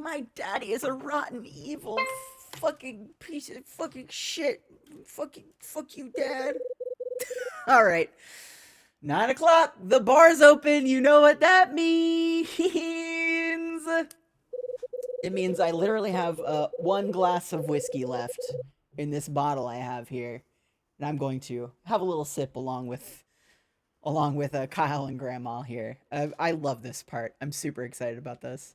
My daddy is a rotten, evil, fucking piece of fucking shit. Fuck you, dad. All right. 9 o'clock. The bar's open. You know what that means. It means I literally have one glass of whiskey left in this bottle I have here, and I'm going to have a little sip along with Kyle and Grandma here. I love this part. I'm super excited about this.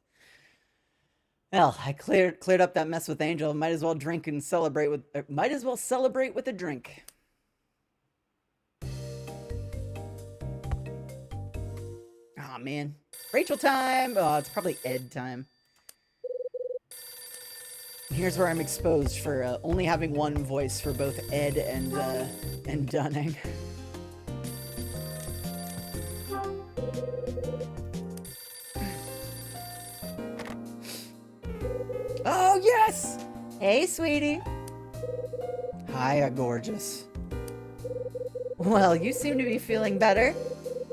Well, I cleared up that mess with Angel. Might as well drink and celebrate with. Might as well celebrate with a drink. Oh man, Rachel time. Oh, it's probably Ed time. Here's where I'm exposed for only having one voice for both Ed and Dunning. Oh yes! Hey, sweetie. Hiya, gorgeous. Well, you seem to be feeling better.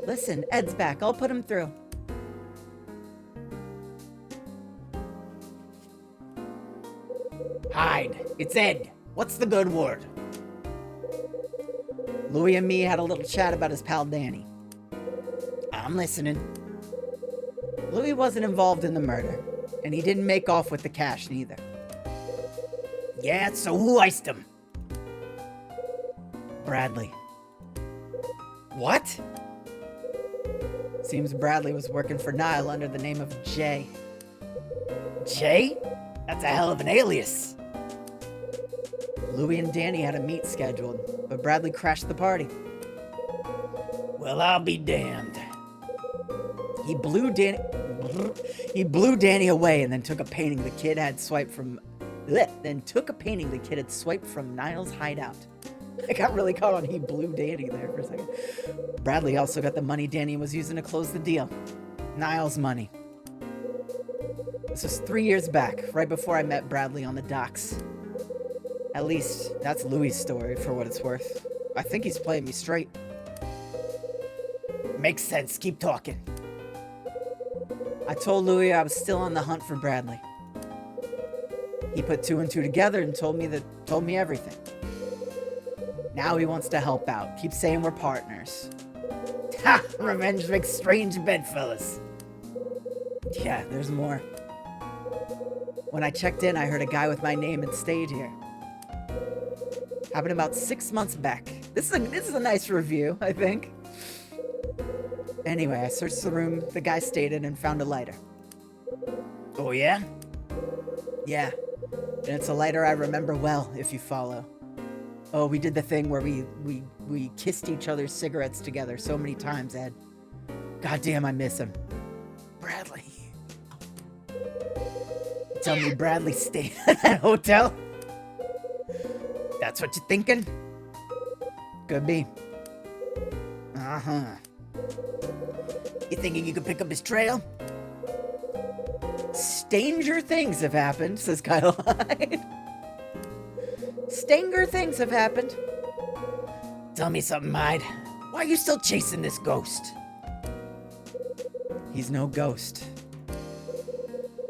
Listen, Ed's back. I'll put him through. Hide. It's Ed. What's the good word? Louie and me had a little chat about his pal Danny. I'm listening. Louie wasn't involved in the murder, and he didn't make off with the cash neither. Yeah, so who iced him? Bradley. What? Seems Bradley was working for Niall under the name of Jay. Jay? That's a hell of an alias. Louie and Danny had a meet scheduled, but Bradley crashed the party. Well, I'll be damned. He blew Danny away and then took a painting the kid had swiped from Niall's hideout. I got really caught on he blew Danny there for a second. Bradley also got the money Danny was using to close the deal. Niall's money. This was 3 years back, right before I met Bradley on the docks. At least, that's Louie's story, for what it's worth. I think he's playing me straight. Makes sense, keep talking. I told Louie I was still on the hunt for Bradley. He put 2 and 2 together and told me everything. Now he wants to help out. Keeps saying we're partners. Ha! Revenge makes strange bedfellas. Yeah, there's more. When I checked in, I heard a guy with my name had stayed here. Happened about 6 months back. This is a nice review, I think. Anyway, I searched the room the guy stayed in and found a lighter. Oh yeah? Yeah. And it's a lighter I remember well, if you follow. Oh, we did the thing where we kissed each other's cigarettes together so many times, Ed. Goddamn, I miss him. Bradley. Tell me Bradley stayed at that hotel? That's what you're thinking? Could be. Uh-huh. You thinking you could pick up his trail? Stranger things have happened, says Kyle Hyde. Stanger things have happened. Tell me something, Hyde. Why are you still chasing this ghost? He's no ghost.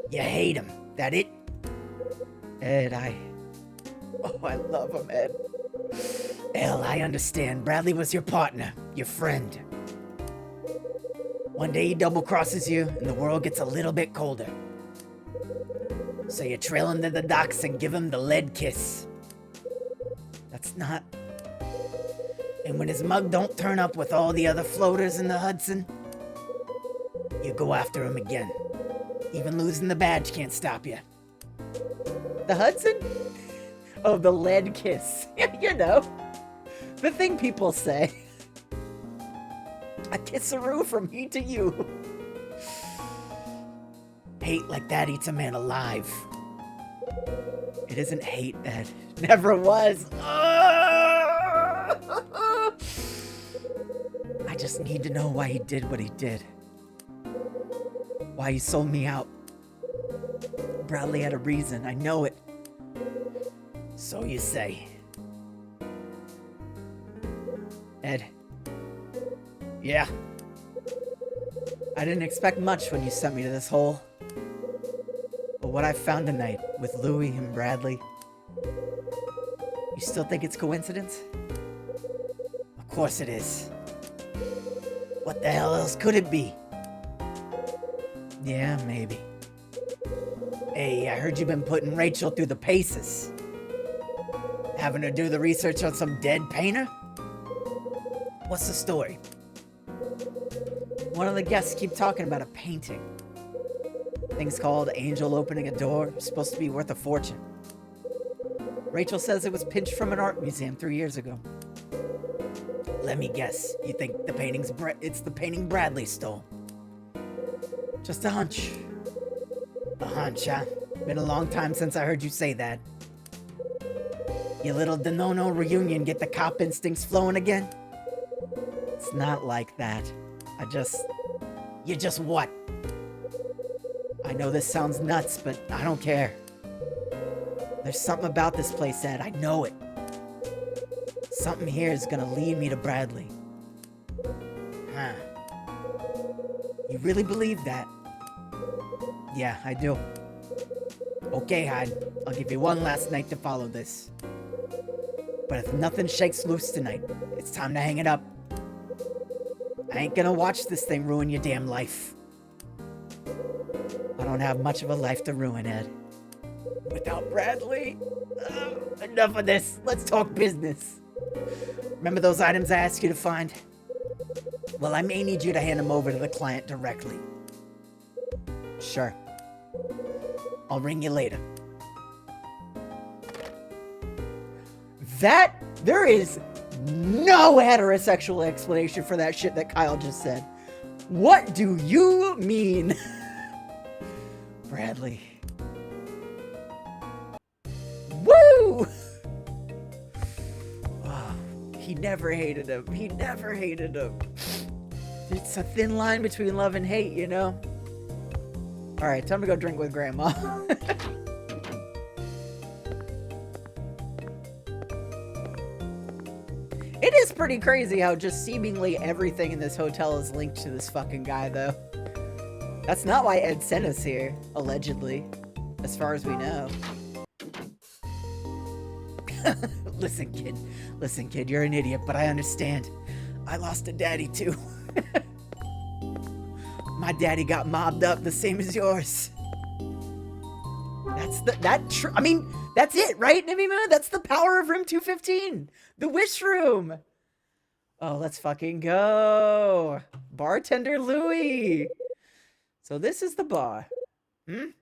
You hate him, that it? Ed, I love him, Ed. Hell, I understand. Bradley was your partner, your friend. One day he double crosses you, and the world gets a little bit colder. So you trail him to the docks and give him the lead kiss. That's not... And when his mug don't turn up with all the other floaters in the Hudson, you go after him again. Even losing the badge can't stop you. The Hudson? Oh, the lead kiss. You know, the thing people say. A kisseroo from me to you. Hate like that eats a man alive. It isn't hate, Ed. Never was. I just need to know why he did what he did. Why he sold me out. Bradley had a reason, I know it. So you say. Ed. Yeah. I didn't expect much when you sent me to this hole. But what I found tonight with Louie and Bradley, you still think it's coincidence? Of course it is. What the hell else could it be? Yeah, maybe. Hey, I heard you've been putting Rachel through the paces. Having her do the research on some dead painter? What's the story? One of the guests keep talking about a painting. Thing's called Angel Opening a Door. Supposed to be worth a fortune. Rachel says it was pinched from an art museum 3 years ago. Let me guess. You think it's the painting Bradley stole? Just a hunch. A hunch, huh? Been a long time since I heard you say that. Your little Denono reunion get the cop instincts flowing again? It's not like that. You just what? I know this sounds nuts, but I don't care. There's something about this place, Ed. I know it. Something here is gonna lead me to Bradley. Huh. You really believe that? Yeah, I do. Okay, Hyde. I'll give you one last night to follow this. But if nothing shakes loose tonight, it's time to hang it up. I ain't gonna watch this thing ruin your damn life. I don't have much of a life to ruin, Ed. Without Bradley? Enough of this. Let's talk business. Remember those items I asked you to find? Well, I may need you to hand them over to the client directly. Sure. I'll ring you later. There is no heterosexual explanation for that shit that Kyle just said. What do you mean? Bradley. Woo! Oh, he never hated him. He never hated him. It's a thin line between love and hate, you know? Alright, time to go drink with Grandma. It is pretty crazy how just seemingly everything in this hotel is linked to this fucking guy, though. That's not why Ed sent us here, allegedly. As far as we know. Listen, kid, you're an idiot, but I understand. I lost a daddy, too. My daddy got mobbed up the same as yours. I mean, that's it, right, Nibima? That's the power of room 215. The wish room. Oh, let's fucking go. Bartender Louie. So this is the bar. I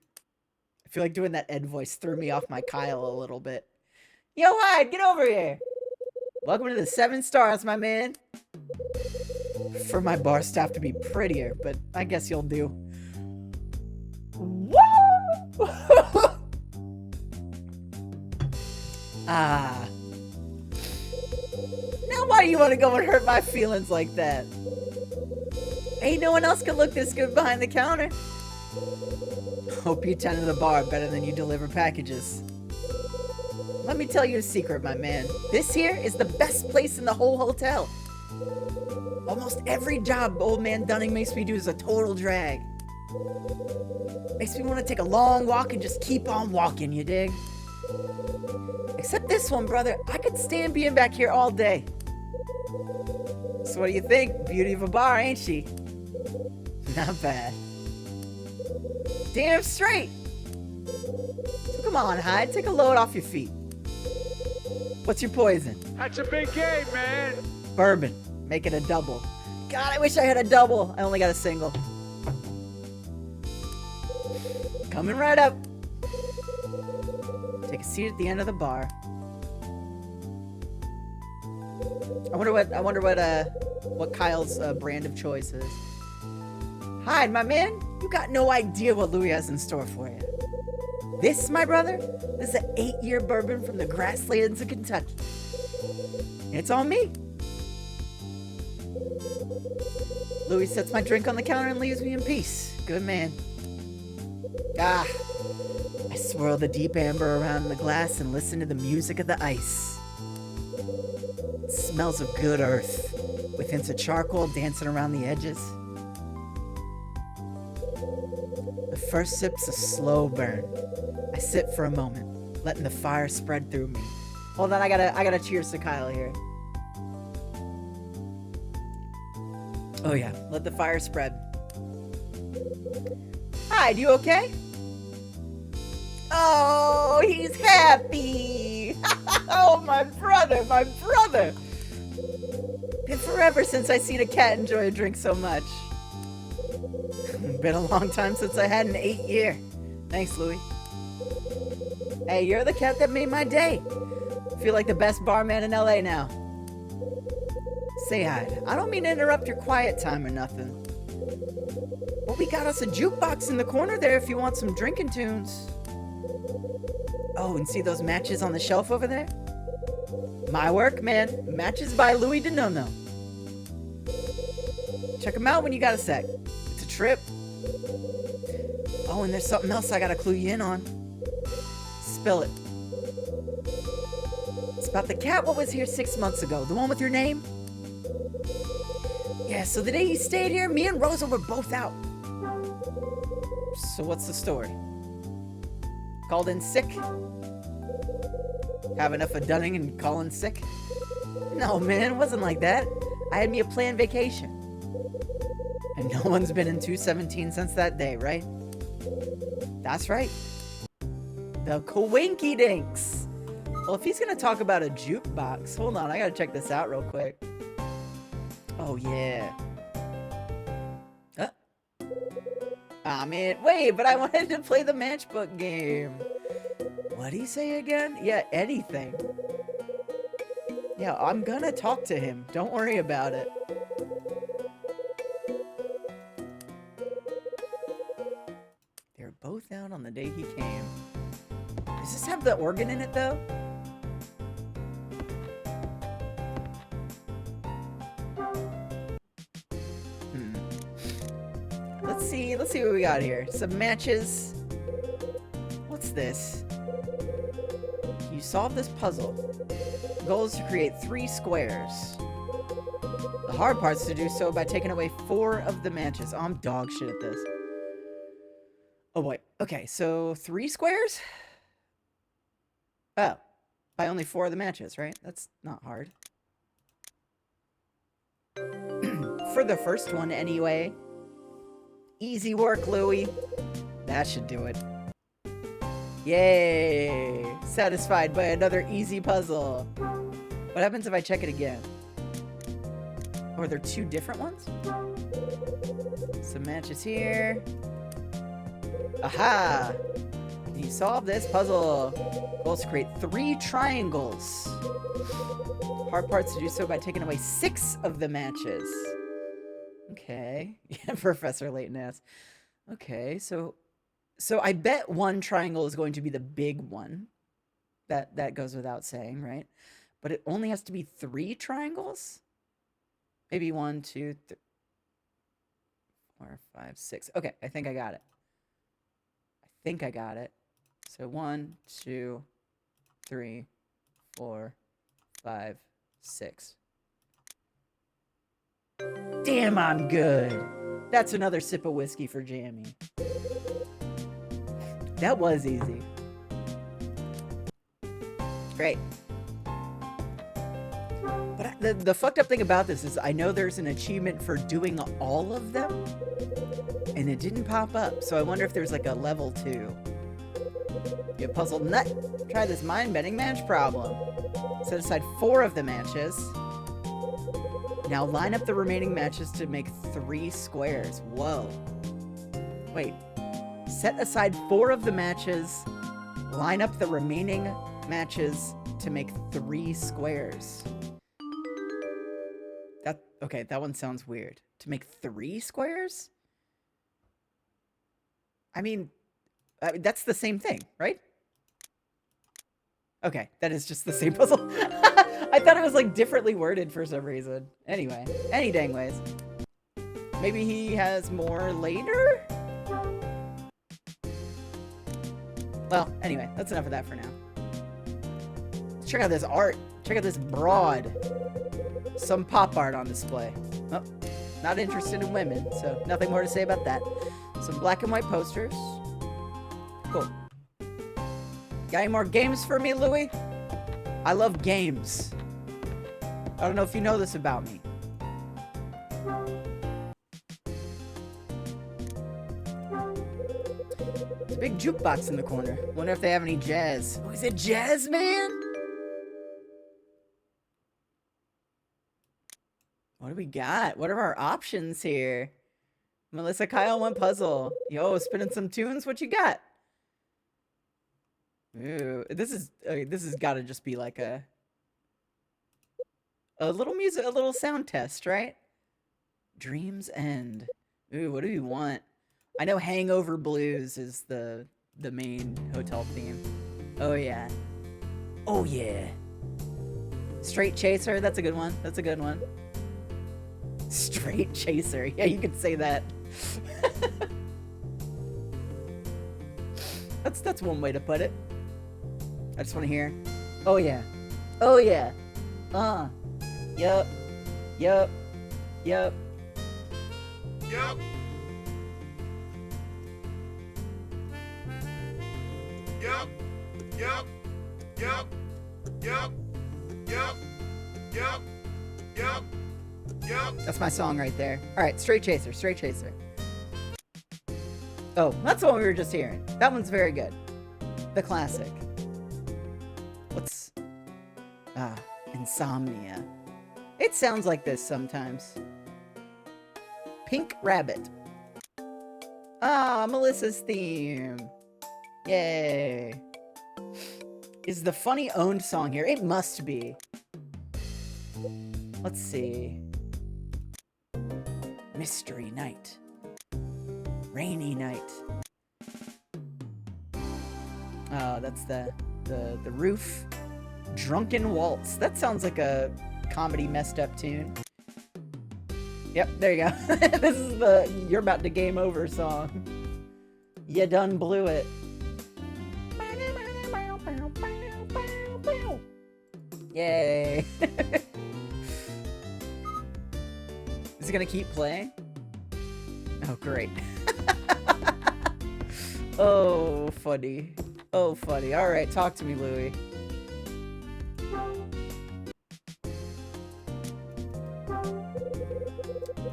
feel like doing that Ed voice threw me off my Kyle a little bit. Yo, Hyde, get over here. Welcome to the 7 stars, my man. For my bar staff to be prettier, but I guess you'll do. Woo! Ah. Now why do you want to go and hurt my feelings like that? Ain't no one else can look this good behind the counter. Hope you tend to the bar better than you deliver packages. Let me tell you a secret, my man. This here is the best place in the whole hotel. Almost every job old man Dunning makes me do is a total drag. Makes me want to take a long walk and just keep on walking, you dig? Except this one, brother. I could stand being back here all day. So what do you think? Beauty of a bar, ain't she? Not bad. Damn straight. So come on, Hyde. Take a load off your feet. What's your poison? That's a big game, man. Bourbon. Make it a double. God, I wish I had a double. I only got a single. Coming right up. Take a seat at the end of the bar. I wonder what Kyle's brand of choice is. Hyde, my man, you got no idea what Louis has in store for you. This, my brother, this is an 8-year bourbon from the grasslands of Kentucky. It's on me. Louis sets my drink on the counter and leaves me in peace. Good man. Ah, I swirl the deep amber around the glass and listen to the music of the ice. It smells of good earth, with hints of charcoal dancing around the edges. The first sip's a slow burn. I sit for a moment, letting the fire spread through me. Hold on, I gotta cheers to Kyle here. Oh yeah, let the fire spread. Hi, you okay? Oh, he's happy! Oh, my brother, my brother! Been forever since I seen a cat enjoy a drink so much. Been a long time since I had an 8-year. Thanks, Louie. Hey, you're the cat that made my day. Feel like the best barman in LA now. Say hi. I don't mean to interrupt your quiet time or nothing. But we got us a jukebox in the corner there if you want some drinking tunes. Oh, and see those matches on the shelf over there? My work, man. Matches by Louis DeNono. Check them out when you got a sec. It's a trip. Oh, and there's something else I gotta clue you in on. Spill it. It's about the cat what was here 6 months ago. The one with your name? Yeah, so the day he stayed here, me and Rosa were both out. So what's the story? Called in sick? Have enough of dunning and calling sick? No, man, it wasn't like that. I had me a planned vacation. And no one's been in 217 since that day, right? That's right. The Coinky Dinks. Well, if he's gonna talk about a jukebox, hold on, I gotta check this out real quick. Oh, yeah. Ah, man, wait, but I wanted to play the matchbook game. What'd he say again? Yeah, anything. Yeah, I'm gonna talk to him. Don't worry about it. They were both out on the day he came. Does this have the organ in it, though? Let's see what we got here. Some matches. What's this? You solve this puzzle. The goal is to create 3 squares. The hard part is to do so by taking away 4 of the matches. Oh, I'm dog shit at this. Oh boy. Okay, so 3 squares? Oh. By only 4 of the matches, right? That's not hard. For the first one, anyway. Easy work, Louie. That should do it. Yay! Satisfied by another easy puzzle. What happens if I check it again? Or are there 2 different ones? Some matches here. Aha! Can you solve this puzzle? Goal is to create 3 triangles. Hard parts to do so by taking away 6 of the matches. Okay. Yeah, Professor Layton asks. Okay, so I bet 1 triangle is going to be the big one. That goes without saying, right? But it only has to be 3 triangles? Maybe 1, 2, 3, 4, 5, 6. Okay, I think I got it. So 1, 2, 3, 4, 5, 6. Damn, I'm good. That's another sip of whiskey for Jamie. That was easy. Great. But the fucked up thing about this is I know there's an achievement for doing all of them, and it didn't pop up. So I wonder if there's like a level 2. You puzzled nut. Try this mind-bending match problem. Set aside 4 of the matches. Now line up the remaining matches to make 3 squares. Whoa. Wait. Set aside 4 of the matches. Line up the remaining matches to make 3 squares. Okay, that one sounds weird. To make 3 squares? I mean, that's the same thing, right? Okay, that is just the same puzzle. I thought it was like differently worded for some reason. Anyway, any dang ways. Maybe he has more later? Well, anyway, that's enough of that for now. Let's check out this art. Check out this broad. Some pop art on display. Oh, not interested in women, so nothing more to say about that. Some black and white posters. cool. Got any more games for me, Louie? I love games. I don't know if you know this about me. There's a big jukebox in the corner. Wonder if they have any jazz. Oh, is it jazz, man? What do we got? What are our options here? Melissa, Kyle, one puzzle. Yo, spinning some tunes. What you got? Ooh, this has got to just be like a little music, a little sound test, right? Dreams End. Ooh, what do we want? I know Hangover Blues is the main hotel theme. Oh yeah. Oh yeah. Straight Chaser. That's a good one. That's a good one. Straight Chaser. Yeah, you could say that. That's one way to put it. I just want to hear. Oh yeah. Oh yeah. Yup. Yup. Yup. Yup. Yup. Yup. Yup. Yup. Yup. Yup. Yup. Yup. That's my song right there. All right, Straight Chaser, Straight Chaser. Oh, that's the one we were just hearing. That one's very good. The classic. What's... Insomnia. It sounds like this sometimes. Pink Rabbit. Melissa's theme. Yay. Is the funny owned song here? It must be. Let's see. Mystery Night. Rainy Night. Oh, that's the roof. Drunken Waltz. That sounds like a comedy messed up tune. Yep, there you go. This is the You're About to Game Over song. You done blew it. Yay. Is it gonna keep playing? Oh, great. Oh, funny. Oh, funny. All right, talk to me, Louie.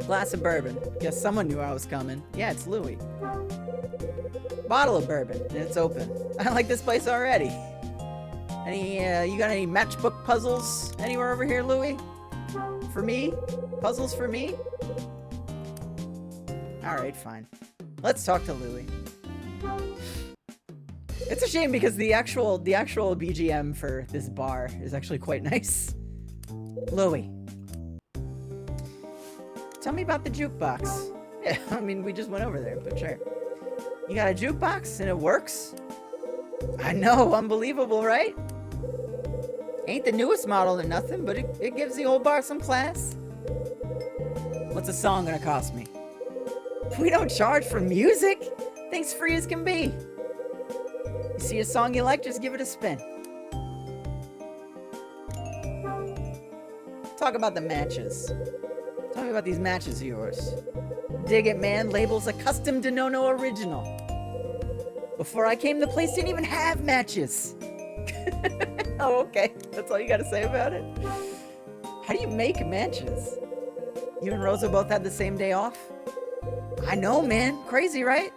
Glass of bourbon. Guess someone knew I was coming. Yeah, it's Louie. Bottle of bourbon, and it's open. I like this place already. You got any matchbook puzzles anywhere over here, Louie? For me? Puzzles for me? Alright, fine. Let's talk to Louie. It's a shame because the actual BGM for this bar is actually quite nice. Louie. Tell me about the jukebox. Yeah, I mean, we just went over there, but sure. You got a jukebox and it works? I know, unbelievable, right? Ain't the newest model or nothing, but it gives the old bar some class. What's a song gonna cost me? We don't charge for music. Things free as can be. You see a song you like, just give it a spin. Talk about the matches. Tell me about these matches of yours. Dig it, man. Label's a custom Denono original. Before I came, the place didn't even have matches. Oh, okay. That's all you gotta say about it? How do you make matches? You and Rosa both had the same day off? I know, man. Crazy, right?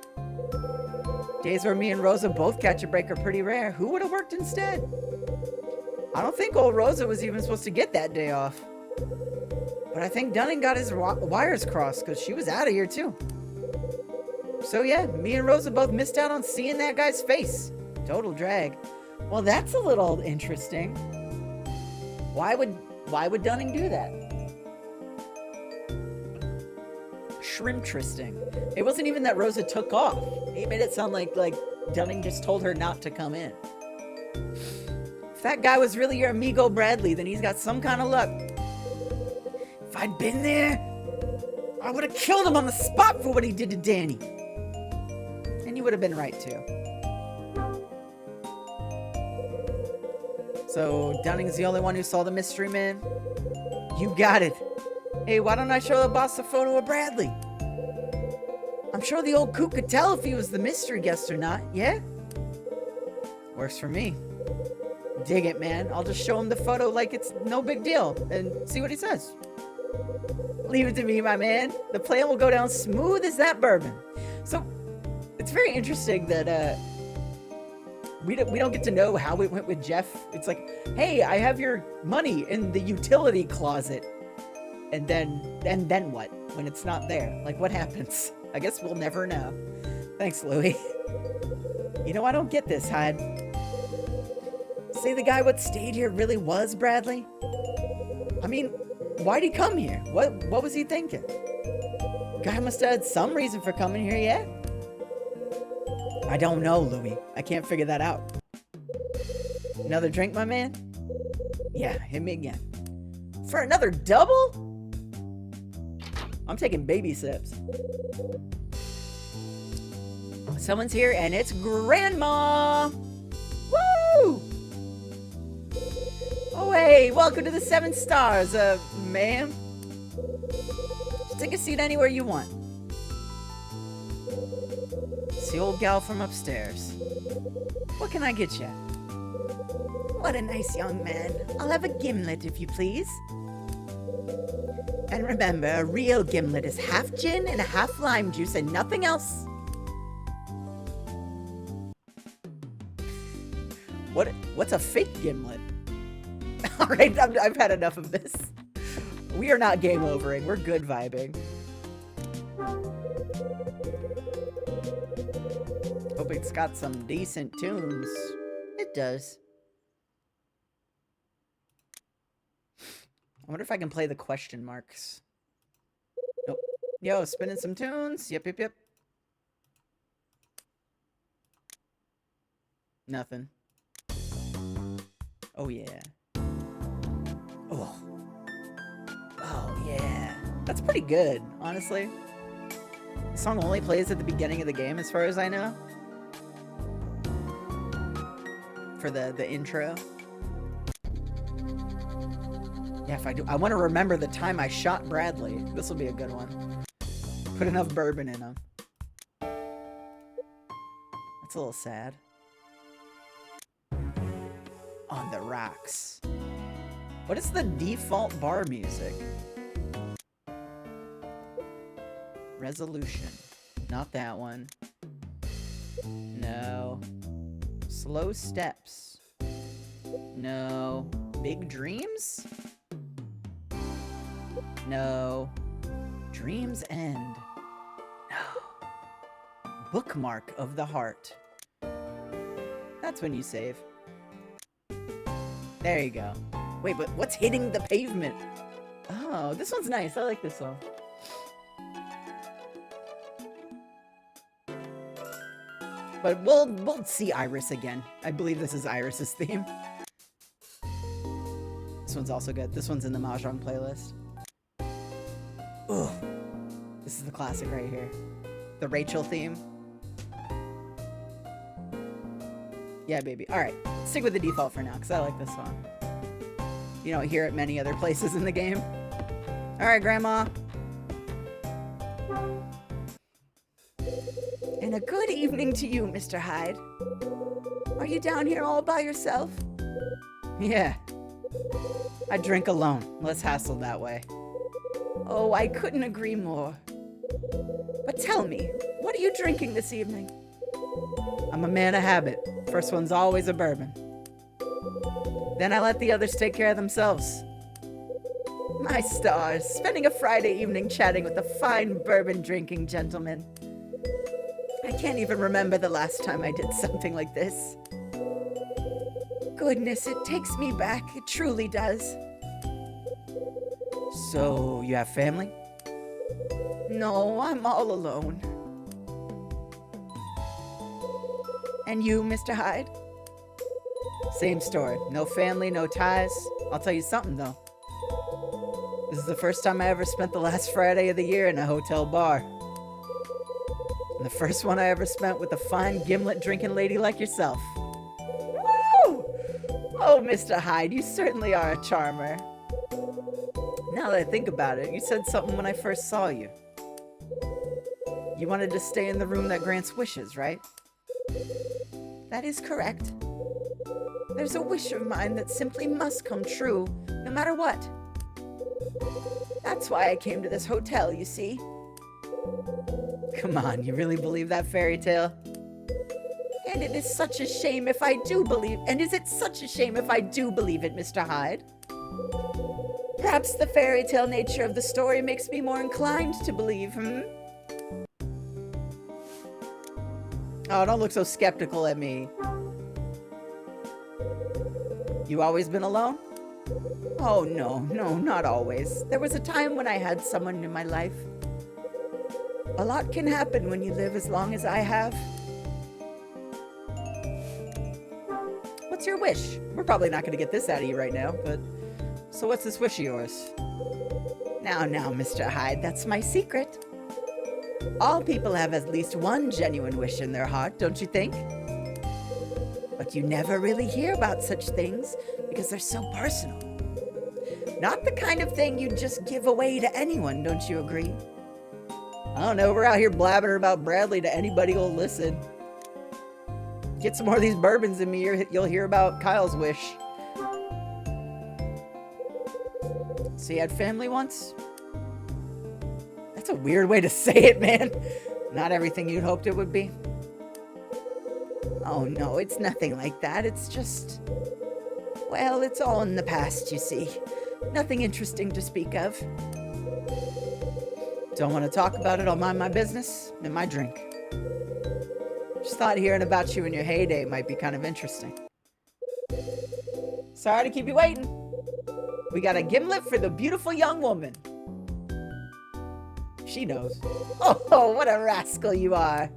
Days where me and Rosa both catch a break are pretty rare. Who would have worked instead? I don't think old Rosa was even supposed to get that day off. But I think Dunning got his wires crossed because she was out of here too. So yeah, me and Rosa both missed out on seeing that guy's face. Total drag. Well, that's a little interesting. Why would Dunning do that? Shrimptristing. It wasn't even that Rosa took off. He made it sound like Dunning just told her not to come in. If that guy was really your amigo Bradley, then he's got some kind of luck. If I'd been there, I would have killed him on the spot for what he did to Danny. And you would have been right too. So Dunning's the only one who saw the mystery man? You got it. Hey, why don't I show the boss a photo of Bradley? I'm sure the old kook could tell if he was the mystery guest or not, yeah? Works for me. Dig it, man. I'll just show him the photo like it's no big deal and see what he says. Leave it to me, my man. The plan will go down smooth as that bourbon. So, it's very interesting that we don't get to know how it went with Jeff. It's like, hey, I have your money in the utility closet. And then what? When it's not there? Like, what happens? I guess we'll never know. Thanks, Louie. You know, I don't get this, Hyde. Say the guy what stayed here really was Bradley? I mean, why'd he come here? What was he thinking? Guy must have had some reason for coming here, yeah? I don't know, Louie. I can't figure that out. Another drink, my man? Yeah, hit me again. For another double? I'm taking baby sips. Someone's here, and it's Grandma! Woo! Oh, hey, welcome to the 7 Stars, ma'am. Just take a seat anywhere you want. It's the old gal from upstairs. What can I get you? What a nice young man. I'll have a gimlet, if you please. And remember, a real gimlet is half gin and a half lime juice and nothing else. What's a fake gimlet? Alright, I've had enough of this. We are not game overing. We're good vibing. Hope it's got some decent tunes. It does. I wonder if I can play the question marks. Nope. Yo, spinning some tunes. Yep. Nothing. Oh, yeah. Oh. Oh, yeah. That's pretty good, honestly. The song only plays at the beginning of the game, as far as I know. For the intro. Yeah, if I do, I want to remember the time I shot Bradley. This will be a good one. Put enough bourbon in him. That's a little sad. On the rocks. What is the default bar music? Resolution. Not that one. No. Slow steps. No. Big dreams? No. Dreams End. No. Bookmark of the heart. That's when you save. There you go. Wait, but what's hitting the pavement? Oh, this one's nice. I like this one. But we'll see Iris again. I believe this is Iris's theme. This one's also good. This one's in the Mahjong playlist. Ooh. This is the classic right here. The Rachel theme. Yeah, baby. Alright. Stick with the default for now, because I like this song. You don't hear it many other places in the game. Alright, Grandma. And a good evening to you, Mr. Hyde. Are you down here all by yourself? Yeah. I drink alone. Less hassle that way. Oh, I couldn't agree more. But tell me, what are you drinking this evening? I'm a man of habit. First one's always a bourbon. Then I let the others take care of themselves. My stars, spending a Friday evening chatting with a fine bourbon-drinking gentleman. I can't even remember the last time I did something like this. Goodness, it takes me back. It truly does. So, you have family? No, I'm all alone. And you, Mr. Hyde? Same story. No family, no ties. I'll tell you something, though. This is the first time I ever spent the last Friday of the year in a hotel bar. And the first one I ever spent with a fine gimlet-drinking lady like yourself. Woo! Oh, Mr. Hyde, you certainly are a charmer. Now that I think about it, you said something when I first saw you. You wanted to stay in the room that grants wishes, right? That is correct. There's a wish of mine that simply must come true, no matter what. That's why I came to this hotel, you see. Come on, you really believe that fairy tale? And it is such a shame if I do believe... And is it such a shame if I do believe it, Mr. Hyde? Perhaps the fairy tale nature of the story makes me more inclined to believe, Oh, don't look so skeptical at me. You always been alone? Oh, no, not always. There was a time when I had someone in my life. A lot can happen when you live as long as I have. What's your wish? We're probably not going to get this out of you right now, but... So what's this wish of yours? Now, Mr. Hyde, that's my secret. All people have at least one genuine wish in their heart, don't you think? But you never really hear about such things because they're so personal. Not the kind of thing you'd just give away to anyone, don't you agree? I don't know, we're out here blabbering about Bradley to anybody who'll listen. Get some more of these bourbons in me, you'll hear about Kyle's wish. So you had family once? That's a weird way to say it, man. Not everything you'd hoped it would be. Oh no, it's nothing like that. It's just... Well, it's all in the past, you see. Nothing interesting to speak of. Don't want to talk about it, I'll mind my business and my drink. Just thought hearing about you in your heyday might be kind of interesting. Sorry to keep you waiting. We got a gimlet for the beautiful young woman. She knows. Oh, what a rascal you are.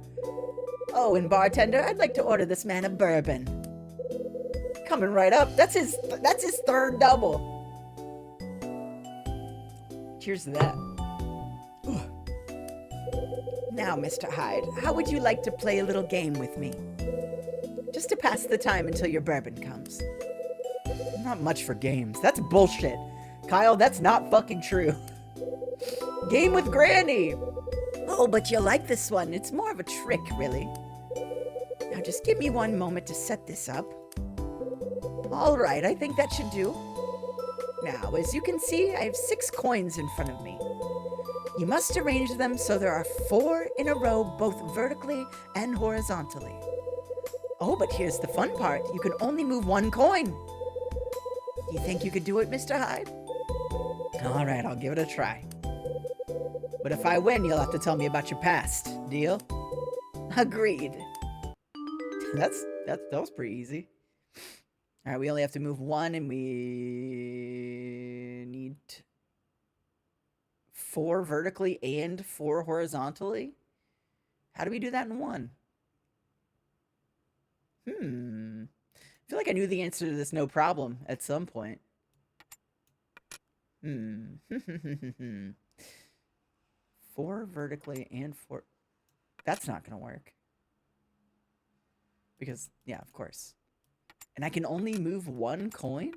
Oh, and bartender, I'd like to order this man a bourbon. Coming right up. That's his third double. Cheers to that. Now, Mr. Hyde, how would you like to play a little game with me? Just to pass the time until your bourbon comes. Not much for games. That's bullshit. Kyle, that's not fucking true. Game with Granny. Oh, but you'll like this one. It's more of a trick, really. Now, just give me one moment to set this up. All right, I think that should do. Now, as you can see, I have 6 coins in front of me. You must arrange them so there are 4 in a row, both vertically and horizontally. Oh, but here's the fun part. You can only move 1 coin. Do you think you could do it, Mr. Hyde? All right, I'll give it a try. But if I win, you'll have to tell me about your past. Deal? Agreed. That was pretty easy. All right, we only have to move 1, and we need 4 vertically and 4 horizontally. How do we do that in 1? I feel like I knew the answer to this no problem at some point. 4 vertically and 4... That's not going to work. Because, yeah, of course. And I can only move 1 coin?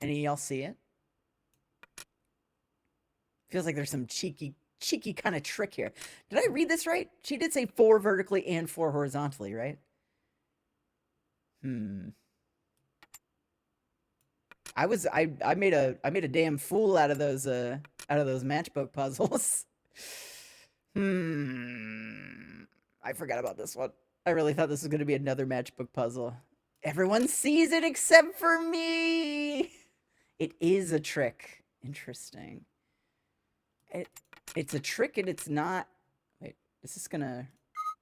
Any of y'all see it? Feels like there's some cheeky kind of trick here. Did I read this right? She did say 4 vertically and 4 horizontally, right? I made a damn fool out of those matchbook puzzles. I forgot about this one. I really thought this was going to be another matchbook puzzle. Everyone sees it except for me. It is a trick. Interesting. It's a trick and it's not... Wait, is this gonna...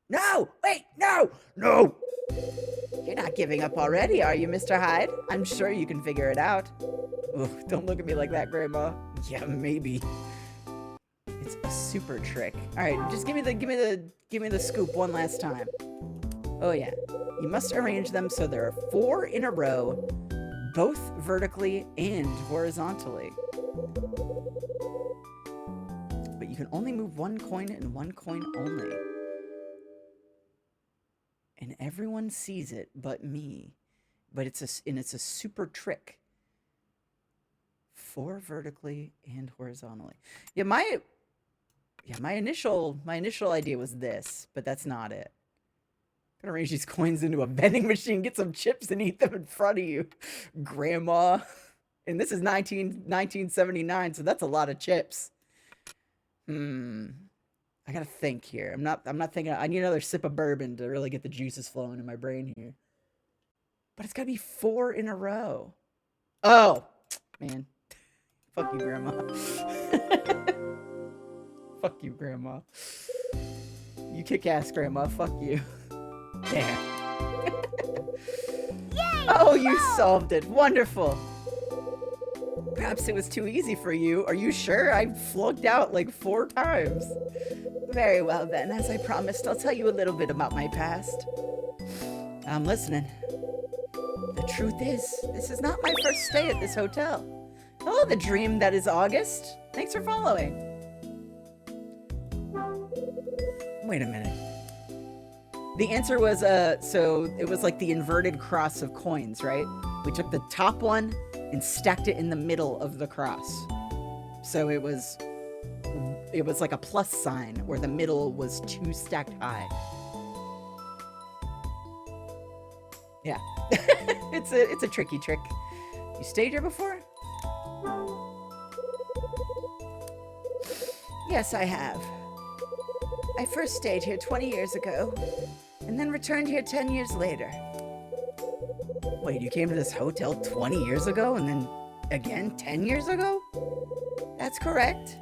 No! Wait, no! No! You're not giving up already, are you, Mr. Hyde? I'm sure you can figure it out. Ugh, don't look at me like that, Grandma. Yeah, maybe. It's a super trick. All right, just give me the scoop one last time. Oh yeah. You must arrange them so there are 4 in a row, both vertically and horizontally. But you can only move 1 coin and 1 coin only. And everyone sees it but me. But it's a super trick. 4 vertically and horizontally. Yeah, my initial idea was this, but that's not it. Gonna arrange these coins into a vending machine, get some chips, and eat them in front of you, Grandma. And this is 1979, so that's a lot of chips. I gotta think here. I'm not thinking. I need another sip of bourbon to really get the juices flowing in my brain here. But it's gotta be 4 in a row. Oh, man. Fuck you, Grandma. Fuck you, Grandma. You kick ass, Grandma. Fuck you. There. Oh, you solved it. Wonderful. Perhaps it was too easy for you. Are you sure? I flunked out like 4 times. Very well then, as I promised, I'll tell you a little bit about my past. I'm listening. The truth is, this is not my first stay at this hotel. Oh, the dream that is August. Thanks for following. Wait a minute. The answer was, so it was like the inverted cross of coins, right? We took the top one and stacked it in the middle of the cross. So it was like a plus sign where the middle was 2 stacked high. Yeah. It's a tricky trick. You stayed here before? Yes, I have. I first stayed here 20 years ago, and then returned here 10 years later. Wait, you came to this hotel 20 years ago, and then again 10 years ago? That's correct.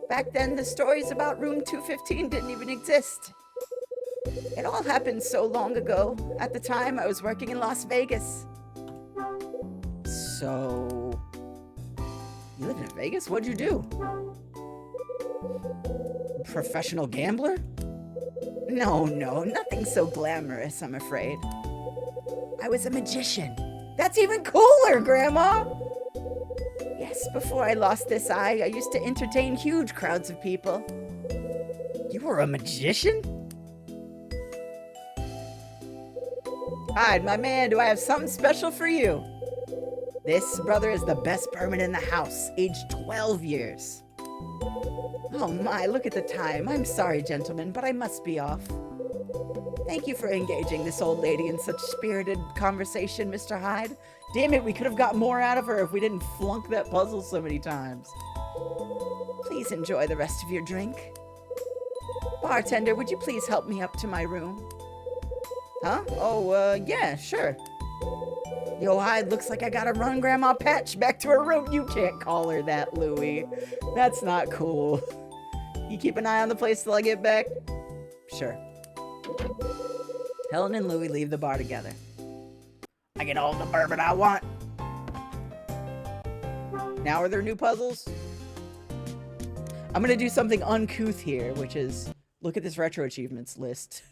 Back then, the stories about room 215 didn't even exist. It all happened so long ago. At the time, I was working in Las Vegas. So, you lived in Vegas? What'd you do? Professional gambler? No, nothing so glamorous, I'm afraid. I was a magician. That's even cooler, Grandma! Yes, before I lost this eye, I used to entertain huge crowds of people. You were a magician? Hyde, my man, do I have something special for you? This, brother, is the best bourbon in the house, aged 12 years. Oh my, look at the time. I'm sorry, gentlemen, but I must be off. Thank you for engaging this old lady in such spirited conversation, Mr. Hyde. Damn it, we could have got more out of her if we didn't flunk that puzzle so many times. Please enjoy the rest of your drink. Bartender, would you please help me up to my room? Huh? Oh, yeah, sure. Yo, Hyde, looks like I gotta run Grandma Patch back to her room. You can't call her that, Louie. That's not cool. You keep an eye on the place till I get back? Sure. Helen and Louie leave the bar together. I get all the bourbon I want. Now are there new puzzles? I'm gonna do something uncouth here, which is look at this retro achievements list.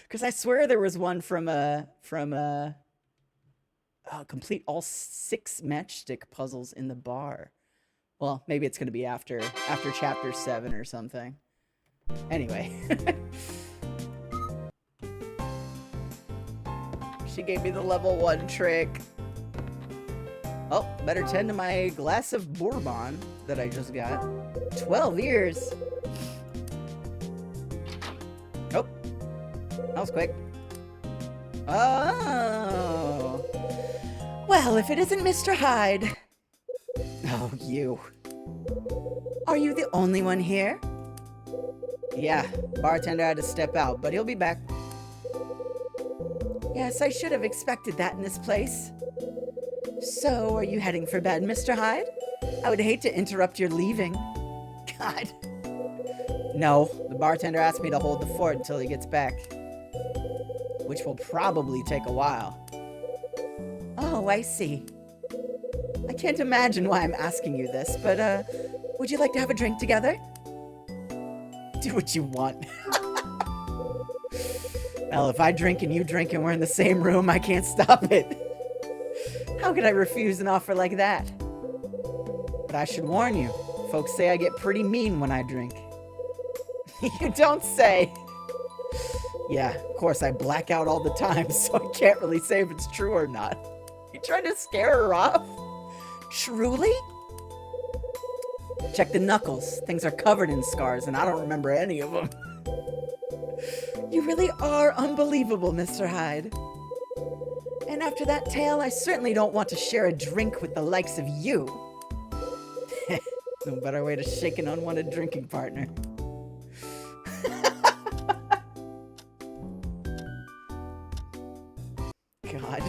Because I swear there was one from complete all 6 matchstick puzzles in the bar. Well, maybe it's gonna be after chapter 7 or something. Anyway. She gave me the level 1 trick. Oh, better tend to my glass of bourbon that I just got. 12 years. Oh, that was quick. Oh. Well, if it isn't Mr. Hyde. Oh, you. Are you the only one here? Yeah, bartender had to step out, but he'll be back. Yes, I should have expected that in this place. So, are you heading for bed, Mr. Hyde? I would hate to interrupt your leaving. God. No, the bartender asked me to hold the fort until he gets back. Which will probably take a while. Oh, I see. I can't imagine why I'm asking you this, but, would you like to have a drink together? Do what you want. Well, if I drink and you drink and we're in the same room, I can't stop it. How could I refuse an offer like that? But I should warn you, folks say I get pretty mean when I drink. You don't say. Yeah, of course I black out all the time, so I can't really say if it's true or not. You trying to scare her off? Truly? Check the knuckles. Things are covered in scars, and I don't remember any of them. You really are unbelievable, Mr. Hyde. And after that tale, I certainly don't want to share a drink with the likes of you. No better way to shake an unwanted drinking partner. God.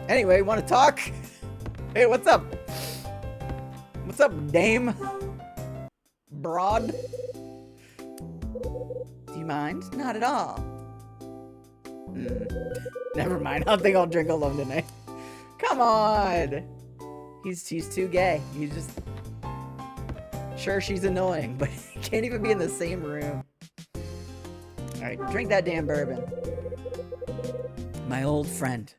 Anyway, want to talk? Hey, what's up? What's up, dame? Broad? Do you mind? Not at all. Never mind. I don't think I'll drink alone tonight. Come on. He's too gay. He's just... Sure, she's annoying, but he can't even be in the same room. Alright, drink that damn bourbon. My old friend.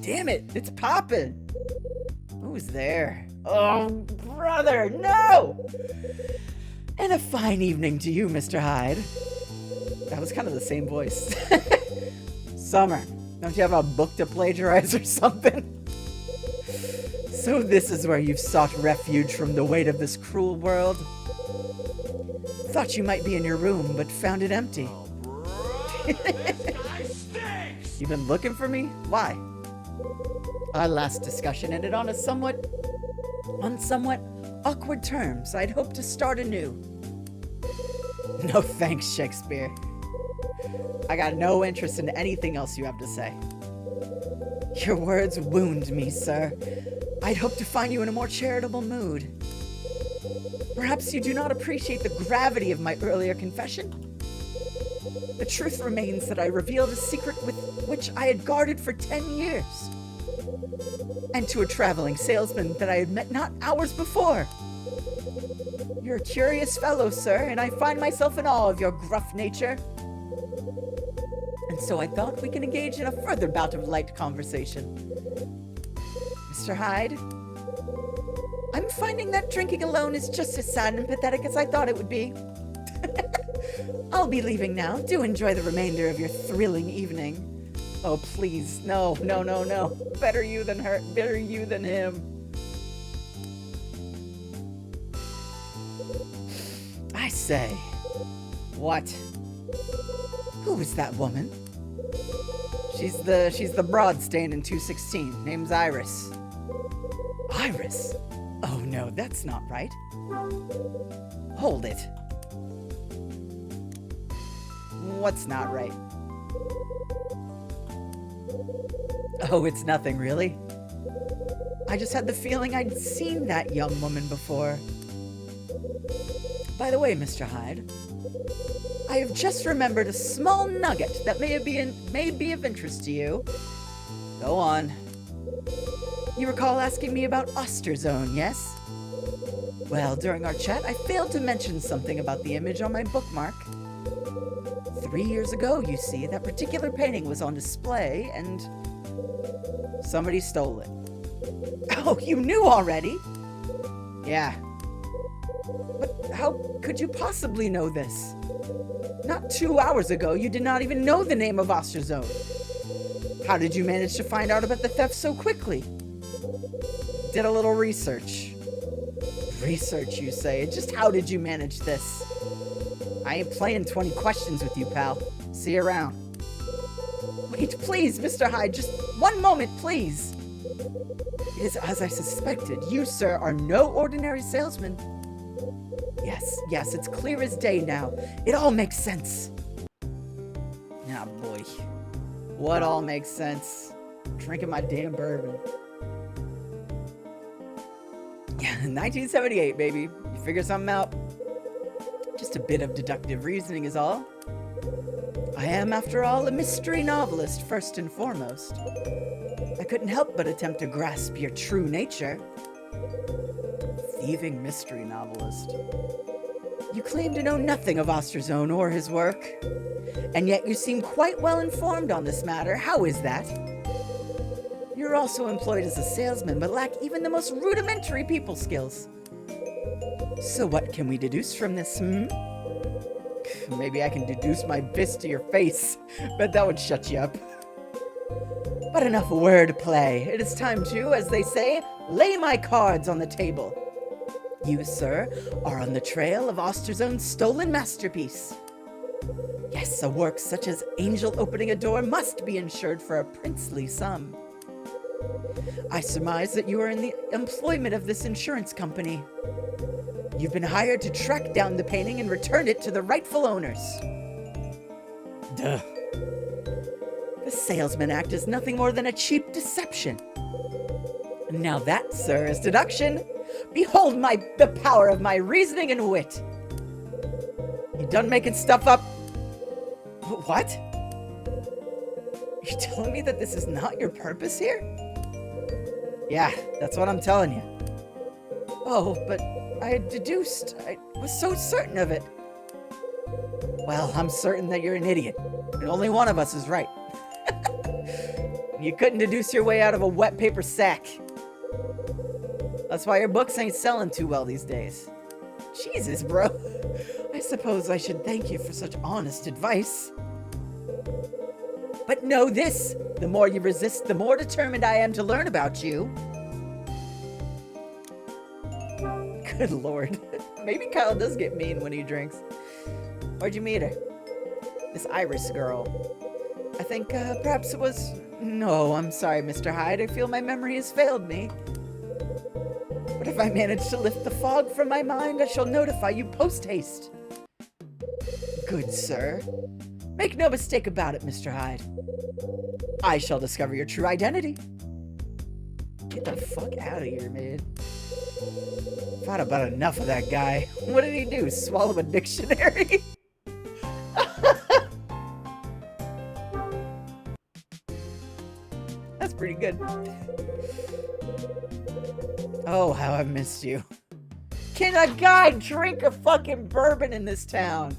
Damn it, it's popping. Who's there? Oh, brother, no! And a fine evening to you, Mr. Hyde. That was kind of the same voice. Summer, don't you have a book to plagiarize or something? So this is where you've sought refuge from the weight of this cruel world? Thought you might be in your room, but found it empty. You've been looking for me? Why? Our last discussion ended on somewhat awkward terms. I'd hoped to start anew. No thanks, Shakespeare. I got no interest in anything else you have to say. Your words wound me, sir. I'd hoped to find you in a more charitable mood. Perhaps you do not appreciate the gravity of my earlier confession? The truth remains that I revealed a secret with which I had guarded for 10 years. And to a traveling salesman that I had met not hours before. You're a curious fellow, sir, and I find myself in awe of your gruff nature. And so I thought we can engage in a further bout of light conversation. Mr. Hyde, I'm finding that drinking alone is just as sad and pathetic as I thought it would be. I'll be leaving now. Do enjoy the remainder of your thrilling evening. Oh, please. No. Better you than her. Better you than him. I say. What? Who is that woman? She's the broad staying in 216. Name's Iris. Iris? Oh no, that's not right. Hold it. What's not right? Oh, it's nothing, really. I just had the feeling I'd seen that young woman before. By the way, Mr. Hyde, I have just remembered a small nugget that may be of interest to you. Go on. You recall asking me about Osterzone, yes? Well, during our chat, I failed to mention something about the image on my bookmark. 3 years ago, you see, that particular painting was on display, and somebody stole it. Oh, you knew already? Yeah. But how could you possibly know this? Not 2 hours ago, you did not even know the name of Osterzone. How did you manage to find out about the theft so quickly? Did a little research. Research, you say? Just how did you manage this? I ain't playing 20 questions with you, pal. See you around. Wait, please, Mr. Hyde, just one moment, please. It is as I suspected. You, sir, are no ordinary salesman. Yes, it's clear as day now. It all makes sense. Ah, boy. What all makes sense? Drinking my damn bourbon. Yeah, 1978, baby. You figure something out? Just a bit of deductive reasoning is all. I am, after all, a mystery novelist first and foremost. I couldn't help but attempt to grasp your true nature. Thieving mystery novelist. You claim to know nothing of Osterzone or his work, and yet you seem quite well informed on this matter. How is that? You're also employed as a salesman, but lack even the most rudimentary people skills. So what can we deduce from this, Maybe I can deduce my fist to your face, but that would shut you up. But enough wordplay. It is time to, as they say, lay my cards on the table. You, sir, are on the trail of Osterzone's stolen masterpiece. Yes, a work such as Angel opening a door must be insured for a princely sum. I surmise that you are in the employment of this insurance company. You've been hired to track down the painting and return it to the rightful owners. Duh. The salesman act is nothing more than a cheap deception. Now that, sir, is deduction. Behold the power of my reasoning and wit. You done making stuff up? What? You're telling me that this is not your purpose here? Yeah, that's what I'm telling you. Oh, but I had deduced. I was so certain of it. Well, I'm certain that you're an idiot. And only one of us is right. You couldn't deduce your way out of a wet paper sack. That's why your books ain't selling too well these days. Jesus, bro. I suppose I should thank you for such honest advice. But know this, the more you resist, the more determined I am to learn about you. Good Lord. Maybe Kyle does get mean when he drinks. Where'd you meet her? This Iris girl. I think perhaps it was... No, I'm sorry, Mr. Hyde. I feel my memory has failed me. But if I manage to lift the fog from my mind, I shall notify you post-haste. Good sir. Make no mistake about it, Mr. Hyde. I shall discover your true identity. Get the fuck out of here, man. I've had about enough of that guy. What did he do? Swallow a dictionary? That's pretty good. Oh, how I missed you. Can a guy drink a fucking bourbon in this town?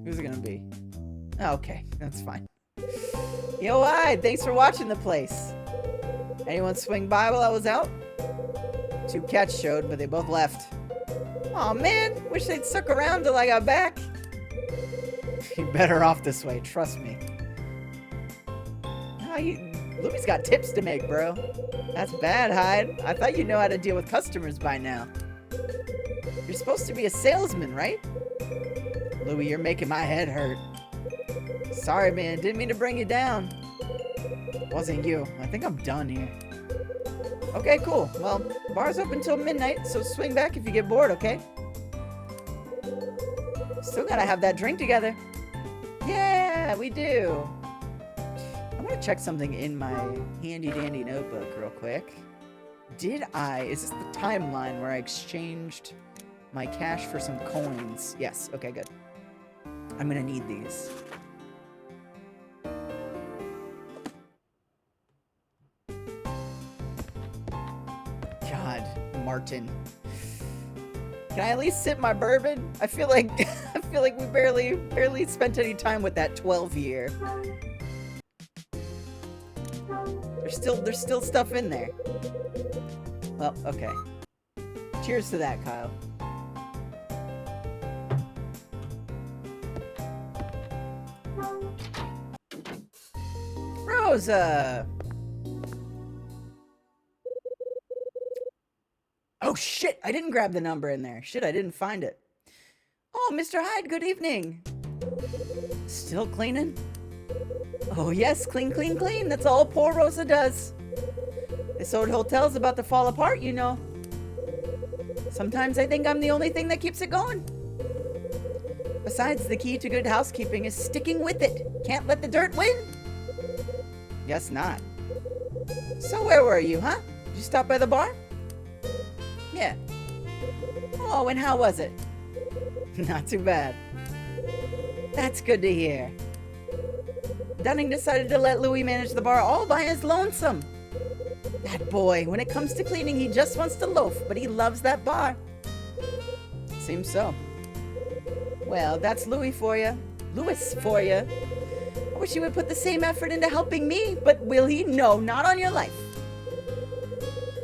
Who's it gonna be? Oh, okay, that's fine. Yo, hi, thanks for watching the place. Anyone swing by while I was out? 2 cats showed, but they both left. Aw, man, wish they'd stuck around till I got back. You're better off this way, trust me. Louie's got tips to make, bro. That's bad, Hyde. I thought you'd know how to deal with customers by now. You're supposed to be a salesman, right? Louie, you're making my head hurt. Sorry, man. Didn't mean to bring you down. Wasn't you. I think I'm done here. Okay, cool. Well, bar's open till midnight, so swing back if you get bored, okay? Still gotta have that drink together. Yeah, we do. I want to check something in my handy-dandy notebook real quick. Is this the timeline where I exchanged my cash for some coins? Yes, okay, good. I'm gonna need these. God, Martin. Can I at least sip my bourbon? I feel like we barely spent any time with that 12 year. There's still stuff in there. Well, okay. Cheers to that, Kyle. Rosa! Oh shit, I didn't grab the number in there. Shit, I didn't find it. Oh, Mr. Hyde, good evening. Still cleaning? Oh yes, clean, clean, clean. That's all poor Rosa does. This old hotel's about to fall apart, you know. Sometimes I think I'm the only thing that keeps it going. Besides, the key to good housekeeping is sticking with it. Can't let the dirt win. Guess not. So where were you, huh? Did you stop by the bar? Yeah. Oh, and how was it? Not too bad. That's good to hear. Dunning decided to let Louis manage the bar all by his lonesome. That boy, when it comes to cleaning, he just wants to loaf, but he loves that bar. Seems so. Well, that's Louis for you. Louis for you. I wish he would put the same effort into helping me, but will he? No, not on your life.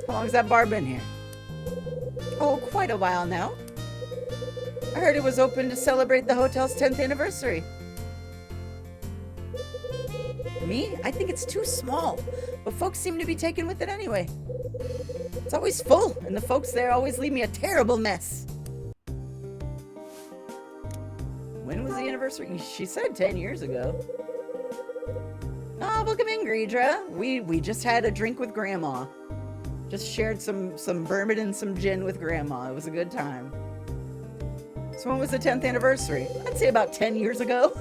How long's that bar been here? Oh, quite a while now. I heard it was open to celebrate the hotel's 10th anniversary. Me? I think it's too small, but folks seem to be taken with it anyway. It's always full, and the folks there always leave me a terrible mess. When was the anniversary? She said 10 years ago. Oh, welcome in, Greedra. We just had a drink with Grandma. Just shared some bourbon and some gin with Grandma. It was a good time. So when was the 10th anniversary? I'd say about 10 years ago.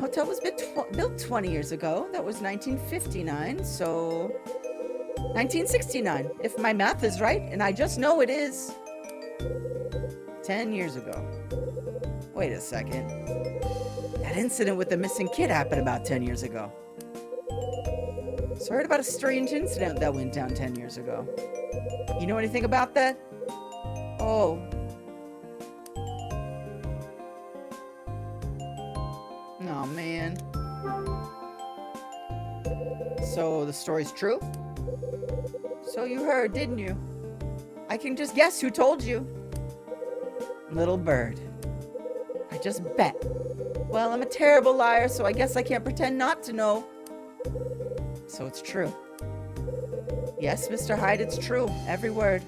Hotel was built 20 years ago. That was 1959, so 1969, if my math is right, and I just know it is. 10 years ago. Wait a second. That incident with the missing kid happened about 10 years ago. So I heard about a strange incident that went down 10 years ago. You know anything about that? Oh. Oh, man. So the story's true? So you heard, didn't you? I can just guess who told you. Little bird. I just bet. Well, I'm a terrible liar, so I guess I can't pretend not to know. So it's true. Yes, Mr. Hyde, it's true. Every word.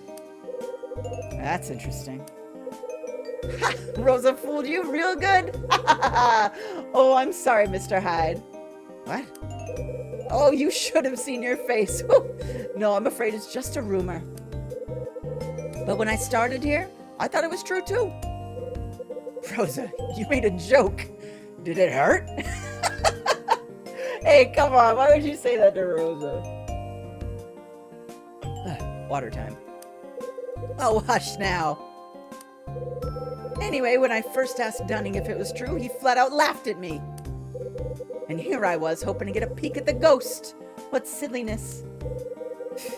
That's interesting. Ha! Rosa fooled you real good. Oh, I'm sorry, Mr. Hyde. What? Oh, you should have seen your face. No, I'm afraid it's just a rumor. But when I started here, I thought it was true too. Rosa, you made a joke. Did it hurt? Hey, come on. Why would you say that to Rosa? Water time. Oh, hush now. Anyway, when I first asked Dunning if it was true, he flat out laughed at me. And here I was, hoping to get a peek at the ghost. What silliness.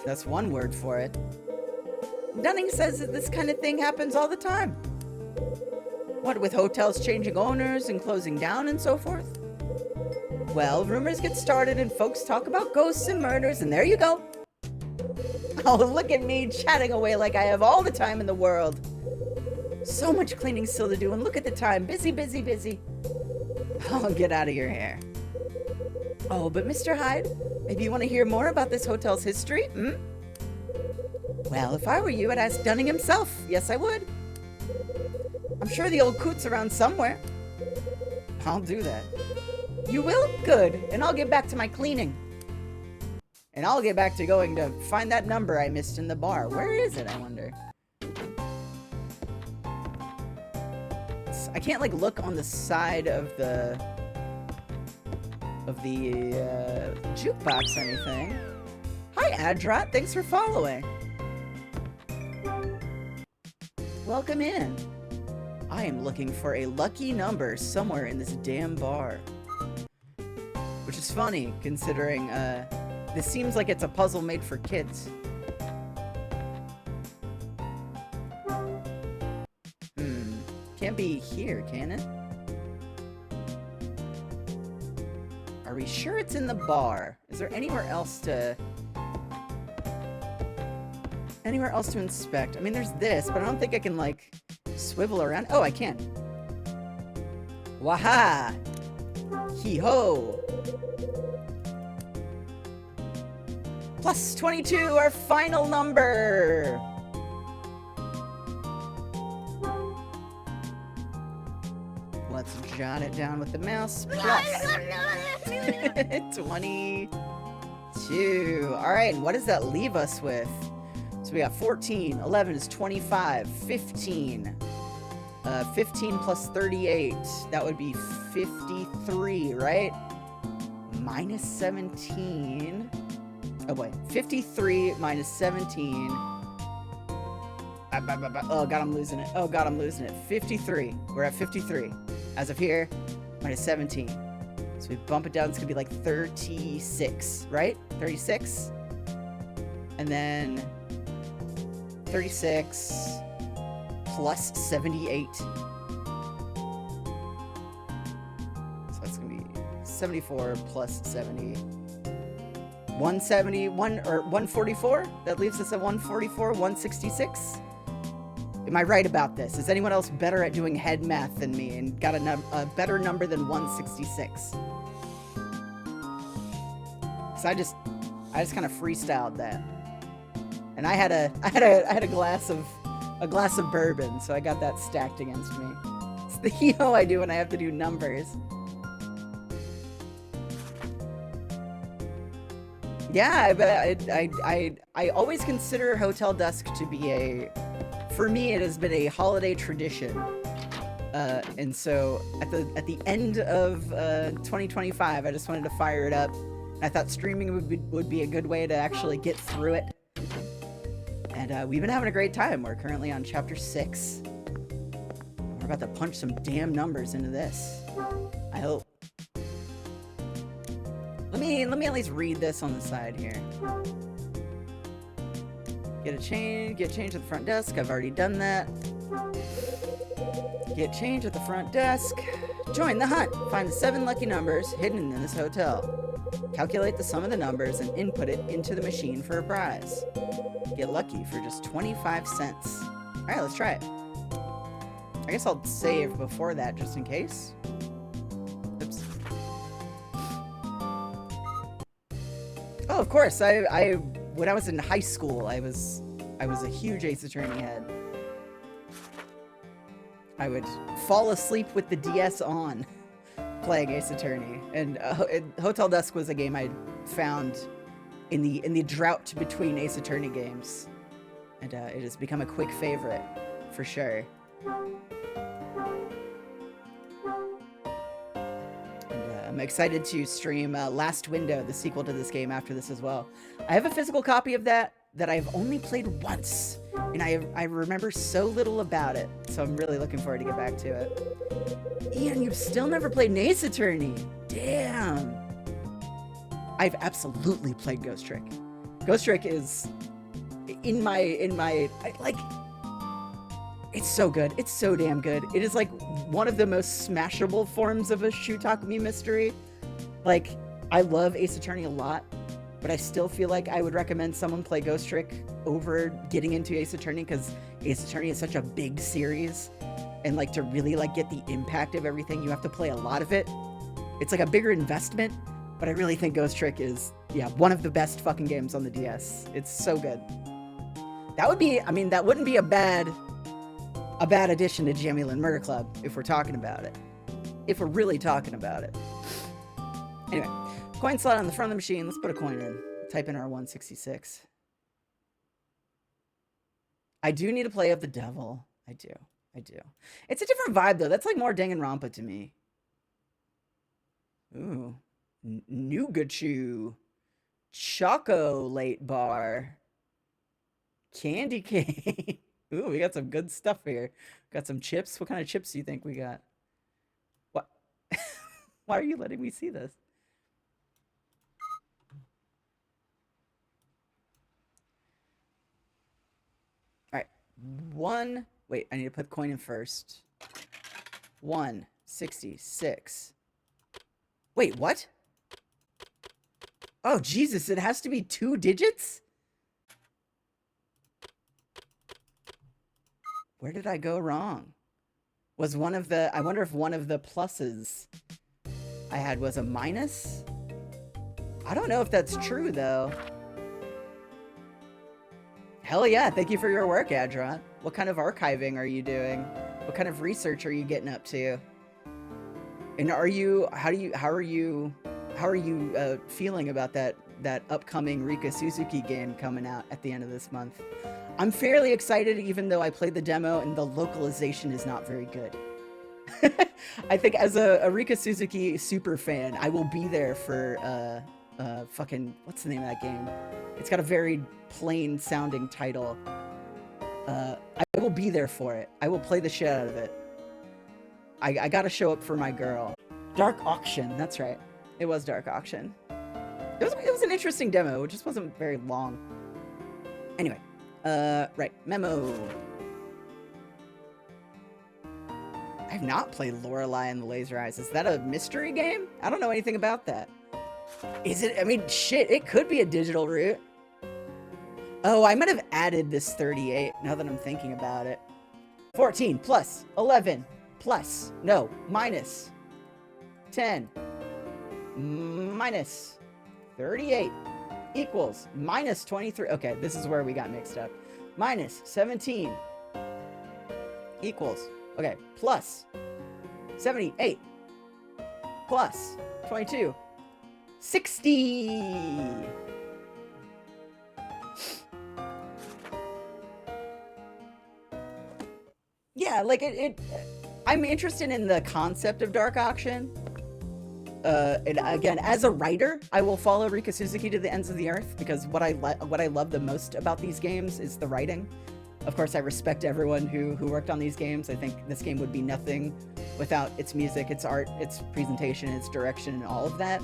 That's one word for it. Dunning says that this kind of thing happens all the time. What, with hotels changing owners and closing down and so forth? Well, rumors get started and folks talk about ghosts and murders, and there you go. Oh, look at me chatting away like I have all the time in the world. So much cleaning still to do, and look at the time. Busy, busy, busy. Oh, get out of your hair. Oh, but Mr. Hyde, maybe you want to hear more about this hotel's history? Hmm? Well, if I were you, I'd ask Dunning himself. Yes, I would. I'm sure the old coot's around somewhere. I'll do that. You will? Good. And I'll get back to my cleaning. And I'll get back to going to find that number I missed in the bar. Where is it, I wonder? I can't, like, look on the side of the jukebox or anything. Hi, Adrat. Thanks for following. Welcome in. I am looking for a lucky number somewhere in this damn bar. Which is funny, considering, this seems like it's a puzzle made for kids. Can't be here, can it? Are we sure it's in the bar? Is there anywhere else to inspect? I mean, there's this, but I don't think I can, like, swivel around. Oh, I can. Waha! Hee-ho! Plus 22, our final number! Let's jot it down with the mouse. Plus 22. Alright, what does that leave us with? So we got 14. 11 is 25. 15. 15 plus 38. That would be 53, right? Minus 17. Oh, wait. 53 minus 17. Oh, God, I'm losing it. Oh, God, I'm losing it. 53. We're at 53. As of here, minus 17. So we bump it down. It's going to be like 36, right? 36. And then 36 plus 78. So that's going to be 74 plus 70. 144? That leaves us at 144, 166. Am I right about this? Is anyone else better at doing head math than me and got a better number than 166? Because I just kind of freestyled that. And I had a glass of bourbon, so I got that stacked against me. It's the heo I do when I have to do numbers. Yeah, but I always consider Hotel Dusk to be for me it has been a holiday tradition. And so at the end of 2025, I just wanted to fire it up. I thought streaming would be a good way to actually get through it. And we've been having a great time. We're currently on chapter 6. We're about to punch some damn numbers into this. I hope. Let me at least read this on the side here. Get change at the front desk. I've already done that. Get change at the front desk. Join the hunt. Find the 7 lucky numbers hidden in this hotel. Calculate the sum of the numbers and input it into the machine for a prize. Get lucky for just 25 cents. Alright, let's try it. I guess I'll save before that just in case. Oops. Oh, of course. When I was in high school, I was a huge Ace Attorney head. I would fall asleep with the DS on playing Ace Attorney. And Hotel Dusk was a game I found in the drought between Ace Attorney games. And it has become a quick favorite, for sure. And I'm excited to stream Last Window, the sequel to this game, after this as well. I have a physical copy of that I've only played once. And I remember so little about it, so I'm really looking forward to get back to it. Ian, you've still never played an Ace Attorney. Damn. I've absolutely played Ghost Trick. Ghost Trick is like, it's so good. It's so damn good. It is like one of the most smashable forms of a Shutakumi mystery. Like, I love Ace Attorney a lot, but I still feel like I would recommend someone play Ghost Trick over getting into Ace Attorney, because Ace Attorney is such a big series, and like to really like get the impact of everything, you have to play a lot of it. It's like a bigger investment, but I really think Ghost Trick is, yeah, one of the best fucking games on the DS. It's so good. That would be, I mean, that wouldn't be a bad addition to JAMI LYNNE Murder Club if we're talking about it. If we're really talking about it. Anyway. Coin slot on the front of the machine. Let's put a coin in. Type in our 166. I do need to play up the devil. I do. It's a different vibe, though. That's like more Danganronpa to me. Ooh. Nougat-chew. Chocolate bar. Candy cane. Ooh, we got some good stuff here. Got some chips. What kind of chips do you think we got? What? Why are you letting me see this? Wait, I need to put the coin in first. 166. Wait, what? Oh, Jesus, it has to be 2 digits? Where did I go wrong? Was one of the, I wonder if one of the pluses I had was a minus? I don't know if that's true, though. Hell yeah, thank you for your work, Adron. What kind of archiving are you doing? What kind of research are you getting up to? And how are you feeling about that upcoming Rika Suzuki game coming out at the end of this month? I'm fairly excited, even though I played the demo and the localization is not very good. I think as a Rika Suzuki super fan, I will be there for fucking, what's the name of that game? It's got a very plain sounding title. I will be there for it. I will play the shit out of it. I gotta show up for my girl. Dark Auction, that's right. It was Dark Auction. It was an interesting demo. It just wasn't very long. Anyway, right, memo. I've not played Lorelei and the Laser Eyes. Is that a mystery game? I don't know anything about that. Is it? I mean, shit, it could be a digital route. Oh, I might have added this 38 now that I'm thinking about it. 14 plus 11 plus, no, minus 10 minus 38 equals minus 23. Okay, this is where we got mixed up. Minus 17 equals, okay, plus 78 plus 22, 60. Yeah, like I'm interested in the concept of dark auction. And again, as a writer, I will follow Rika Suzuki to the ends of the earth because what I love the most about these games is the writing. Of course, I respect everyone who worked on these games. I think this game would be nothing without its music, its art, its presentation, its direction, and all of that.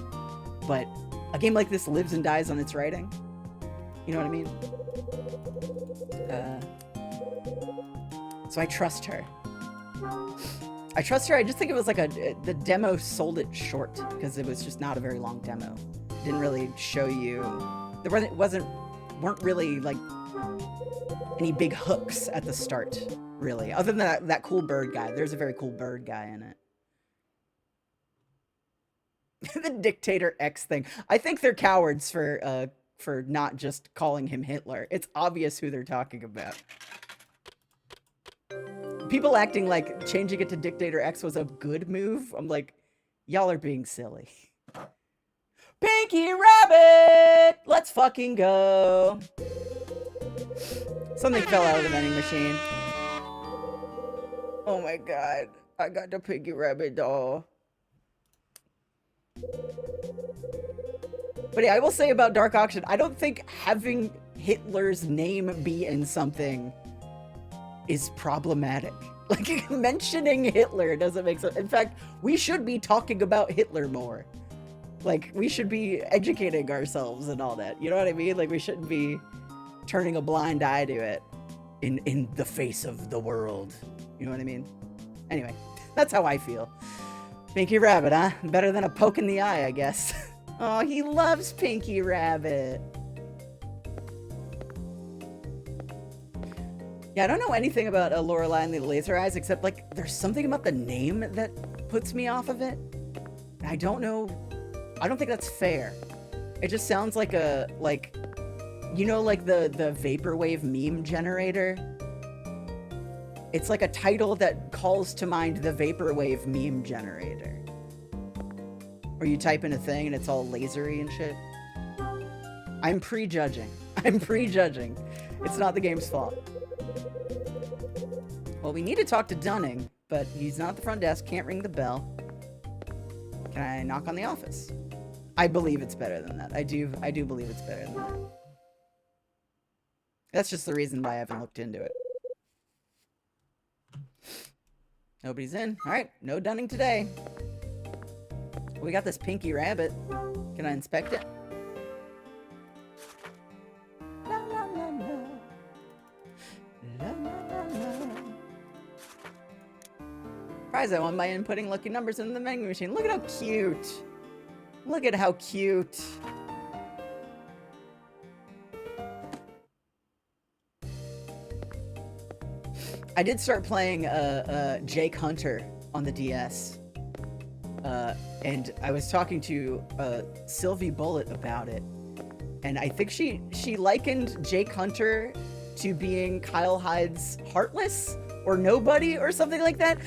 But a game like this lives and dies on its writing. You know what I mean? So I trust her. I trust her. I just think it was like the demo sold it short because it was just not a very long demo. It didn't really show you. There weren't really like any big hooks at the start, really. Other than that cool bird guy. There's a very cool bird guy in it. The Dictator X thing. I think they're cowards for not just calling him Hitler. It's obvious who they're talking about. People acting like changing it to Dictator X was a good move. I'm like, y'all are being silly. Pinky Rabbit! Let's fucking go. Something fell out of the vending machine. Oh my god. I got the Pinky Rabbit doll. But yeah, I will say about Dark Auction, I don't think having Hitler's name be in something is problematic. Like, mentioning Hitler doesn't make sense. In fact, we should be talking about Hitler more. Like, we should be educating ourselves and all that. You know what I mean? Like, we shouldn't be turning a blind eye to it in the face of the world. You know what I mean? Anyway, that's how I feel. Pinky Rabbit, huh? Better than a poke in the eye, I guess. Oh, he loves Pinky Rabbit. Yeah, I don't know anything about Lorelei and the Laser Eyes, except, like, there's something about the name that puts me off of it. I don't know. I don't think that's fair. It just sounds like you know, like the Vaporwave meme generator? It's like a title that calls to mind the Vaporwave meme generator. Where you type in a thing and it's all lasery and shit. I'm prejudging. I'm prejudging. It's not the game's fault. Well, we need to talk to Dunning, but he's not at the front desk, can't ring the bell. Can I knock on the office? I believe it's better than that. I do believe it's better than that. That's just the reason why I haven't looked into it. Nobody's in. Alright, no Dunning today. We got this Pinky Rabbit. Can I inspect it? La la la la. La la la la. Prize I won by inputting lucky numbers into the vending machine. Look at how cute. Look at how cute. I did start playing Jake Hunter on the DS. And I was talking to Sylvie Bullet about it. And I think she likened Jake Hunter to being Kyle Hyde's Heartless or Nobody or something like that.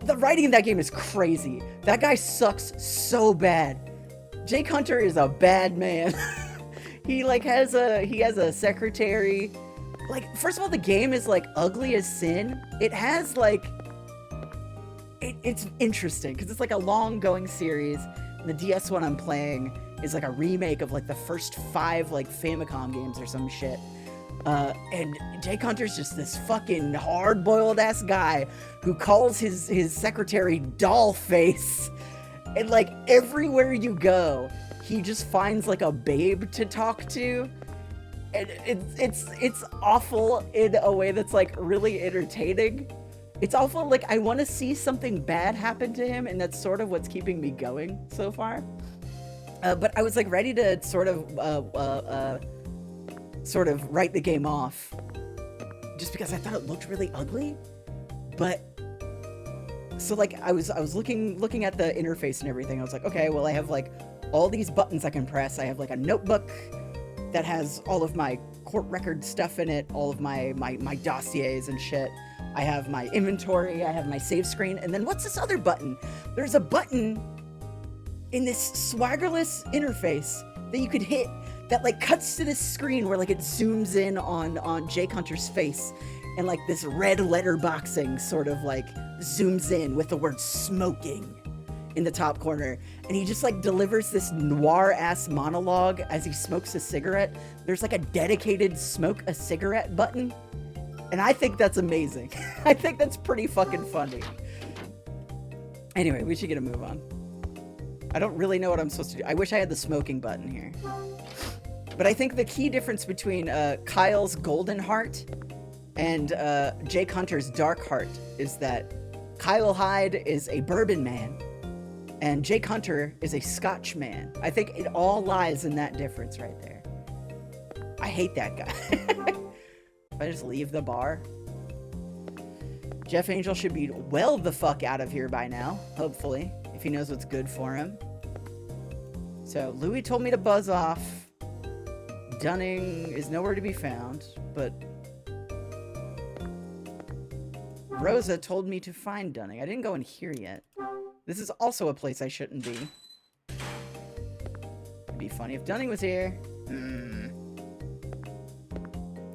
The writing in that game is crazy. That guy sucks so bad. Jake Hunter is a bad man. He has a secretary. Like, first of all, the game is like ugly as sin. It has like it's interesting because it's like a long going series. And the DS one I'm playing is like a remake of like the first 5 like Famicom games or some shit. And Jake Hunter's just this fucking hard-boiled ass guy who calls his secretary Dollface. And like everywhere you go, he just finds like a babe to talk to. And it's awful in a way that's like really entertaining. It's awful, like I want to see something bad happen to him, and that's sort of what's keeping me going so far. But I was like ready to sort of write the game off, just because I thought it looked really ugly. But so like I was looking at the interface and everything. I was like, okay, well I have like all these buttons I can press. I have like a notebook. that has all of my court record stuff in it, all of my dossiers and shit. I have my inventory, I have my save screen, and then what's this other button? There's a button in this swaggerless interface that you could hit that like cuts to this screen where like it zooms in on Jake Hunter's face, and like this red letterboxing sort of like zooms in with the word smoking in the top corner, and he just like delivers this noir ass monologue as he smokes a cigarette. There's like a dedicated smoke a cigarette button, and I think that's amazing. I think that's pretty fucking funny. Anyway, we should get a move on. I don't really know what I'm supposed to do. I wish I had the smoking button here. But I think the key difference between Kyle's Golden Heart and Jake Hunter's Dark Heart is that Kyle Hyde is a bourbon man and Jake Hunter is a Scotch man. I think it all lies in that difference right there. I hate that guy. If I just leave the bar. Jeff Angel should be well the fuck out of here by now, hopefully, if he knows what's good for him. So, Louis told me to buzz off. Dunning is nowhere to be found, but Rosa told me to find Dunning. I didn't go in here yet. This is also a place I shouldn't be. It'd be funny if Dunning was here.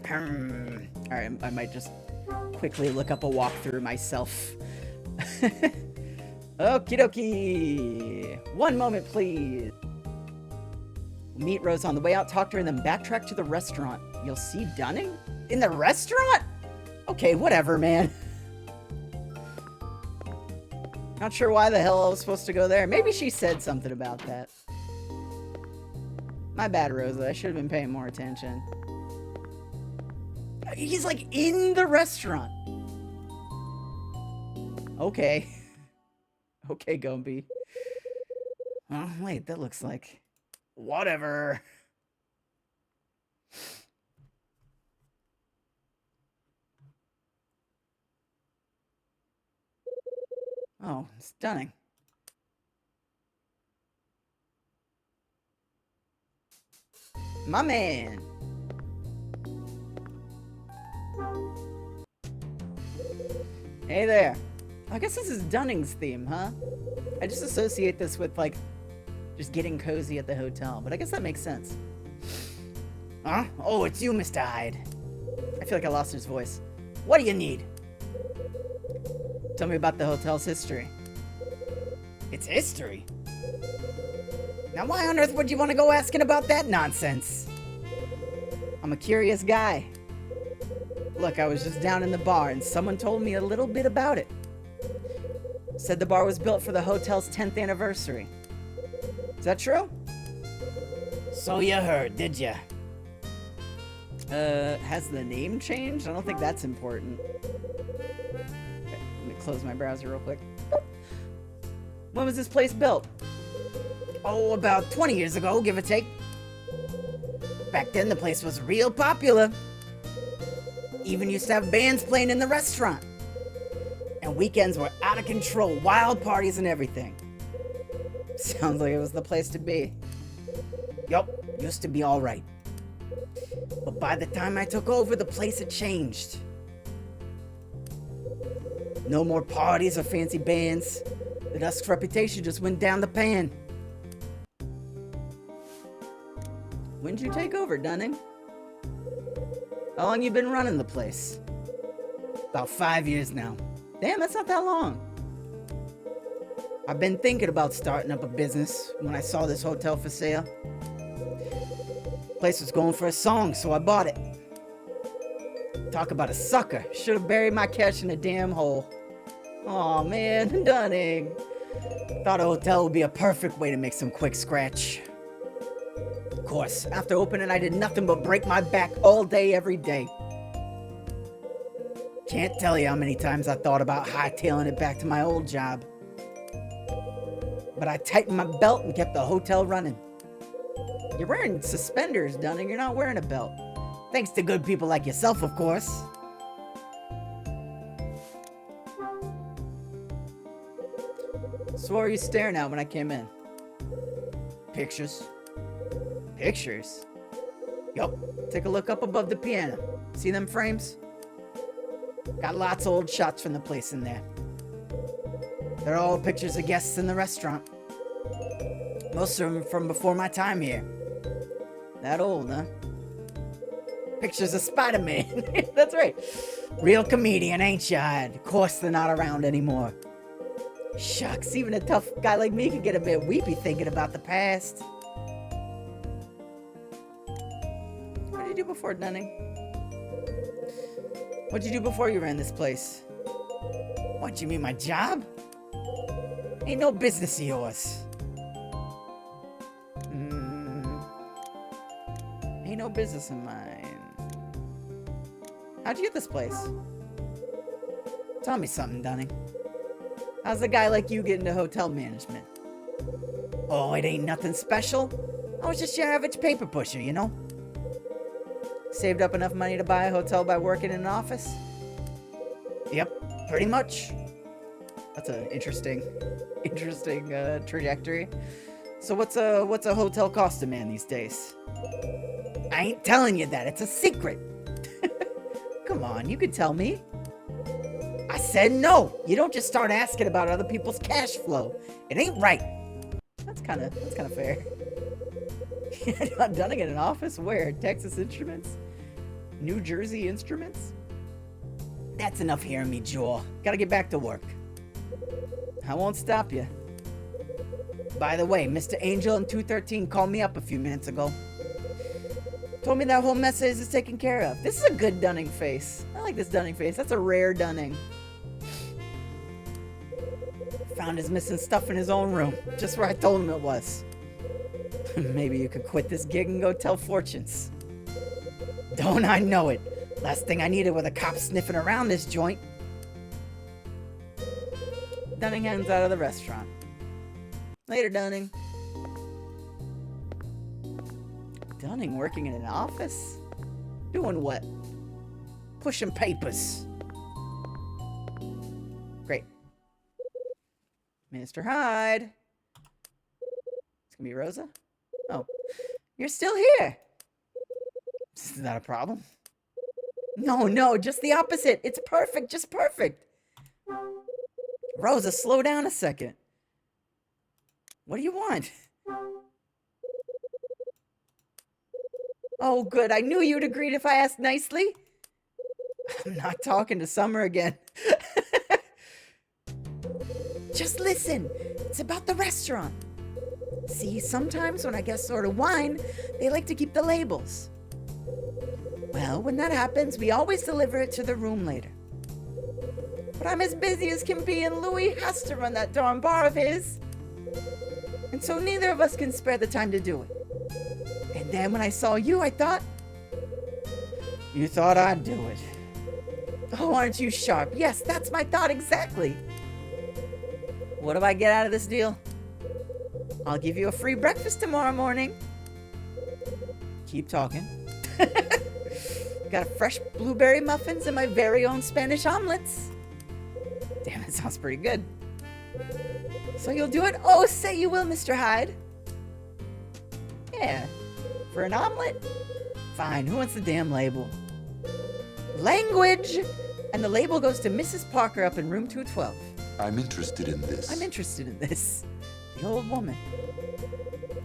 Alright, I might just quickly look up a walkthrough myself. Okie dokie. One moment, please. Meet Rose on the way out, talk to her, and then backtrack to the restaurant. You'll see Dunning? In the restaurant? Okay, whatever, man. Not sure why the hell I was supposed to go there. Maybe she said something about that. My bad, Rosa. I should have been paying more attention. He's like in the restaurant. Okay. Okay, Gumby. Oh, wait, that looks like... Whatever. Oh, it's Dunning. My man. Hey there. I guess this is Dunning's theme, huh? I just associate this with, like, just getting cozy at the hotel, but I guess that makes sense. Huh? Oh, it's you, Mr. Hyde. I feel like I lost his voice. What do you need? Tell me about the hotel's history. Its history? Now why on earth would you want to go asking about that nonsense? I'm a curious guy. Look, I was just down in the bar and someone told me a little bit about it. Said the bar was built for the hotel's 10th anniversary. Is that true? So you heard, did ya? Has the name changed? I don't think that's important. Okay, let me close my browser real quick. When was this place built? Oh, about 20 years ago, give or take. Back then, the place was real popular. Even used to have bands playing in the restaurant. And weekends were out of control, wild parties and everything. Sounds like it was the place to be. Yup, used to be alright. But by the time I took over, the place had changed. No more parties or fancy bands. The Dusk's reputation just went down the pan. When'd you take over, Dunning? How long you been running the place? About 5 years now. Damn, that's not that long. I've been thinking about starting up a business when I saw this hotel for sale. Place was going for a song, so I bought it. Talk about a sucker. Should have buried my cash in a damn hole. Aw, man, Dunning. Thought a hotel would be a perfect way to make some quick scratch. Of course, after opening, I did nothing but break my back all day, every day. Can't tell you how many times I thought about hightailing it back to my old job. But I tightened my belt and kept the hotel running. You're wearing suspenders, Dunning. You're not wearing a belt. Thanks to good people like yourself, of course. So what were you staring at when I came in? Pictures. Pictures? Yup. Take a look up above the piano. See them frames? Got lots of old shots from the place in there. They're all pictures of guests in the restaurant. Most of them from before my time here. That old, huh? Pictures of Spider-Man. That's right. Real comedian, ain't ya? Of course they're not around anymore. Shucks, even a tough guy like me could get a bit weepy thinking about the past. What did you do before, Dunning? What'd you do before you ran this place? What, you mean my job? Ain't no business of yours. Ain't no business of mine. How'd you get this place? Tell me something, Dunning. How's a guy like you get into hotel management? Oh, it ain't nothing special. I was just your average paper pusher, you know? Saved up enough money to buy a hotel by working in an office? Yep, pretty much. That's an interesting trajectory. So what's a hotel cost a man these days? I ain't telling you that. It's a secret. Come on, you could tell me. I said no. You don't just start asking about other people's cash flow. It ain't right. That's kind of fair. I'm done in an office where Texas Instruments, New Jersey Instruments. That's enough hearing me, Joel. Gotta get back to work. I won't stop you. By the way, Mr. Angel in 213 called me up a few minutes ago. Told me that whole mess is taken care of. This is a good Dunning face. I like this Dunning face. That's a rare Dunning. Found his missing stuff in his own room, just where I told him it was. Maybe you could quit this gig and go tell fortunes. Don't I know it? Last thing I needed was a cop sniffing around this joint. Dunning heads out of the restaurant. Later, Dunning. Dunning working in an office? Doing what? Pushing papers. Great. Mr. Hyde. It's gonna be Rosa? Oh, you're still here. Is that a problem? No, just the opposite. It's perfect, just perfect. Rosa, slow down a second. What do you want? Oh, good. I knew you'd agreed if I asked nicely. I'm not talking to Summer again. Just listen. It's about the restaurant. See, sometimes when I guests order wine, they like to keep the labels. Well, when that happens, we always deliver it to the room later. But I'm as busy as can be, and Louis has to run that darn bar of his. And so neither of us can spare the time to do it. And then when I saw you, I thought... You thought I'd do it. Oh, aren't you sharp? Yes, that's my thought exactly. What do I get out of this deal? I'll give you a free breakfast tomorrow morning. Keep talking. Got fresh blueberry muffins and my very own Spanish omelets. Damn, it sounds pretty good. So you'll do it? Oh, say you will, Mr. Hyde. Yeah. For an omelet? Fine, who wants the damn label? Language! And the label goes to Mrs. Parker up in room 212. I'm interested in this. I'm interested in this. The old woman.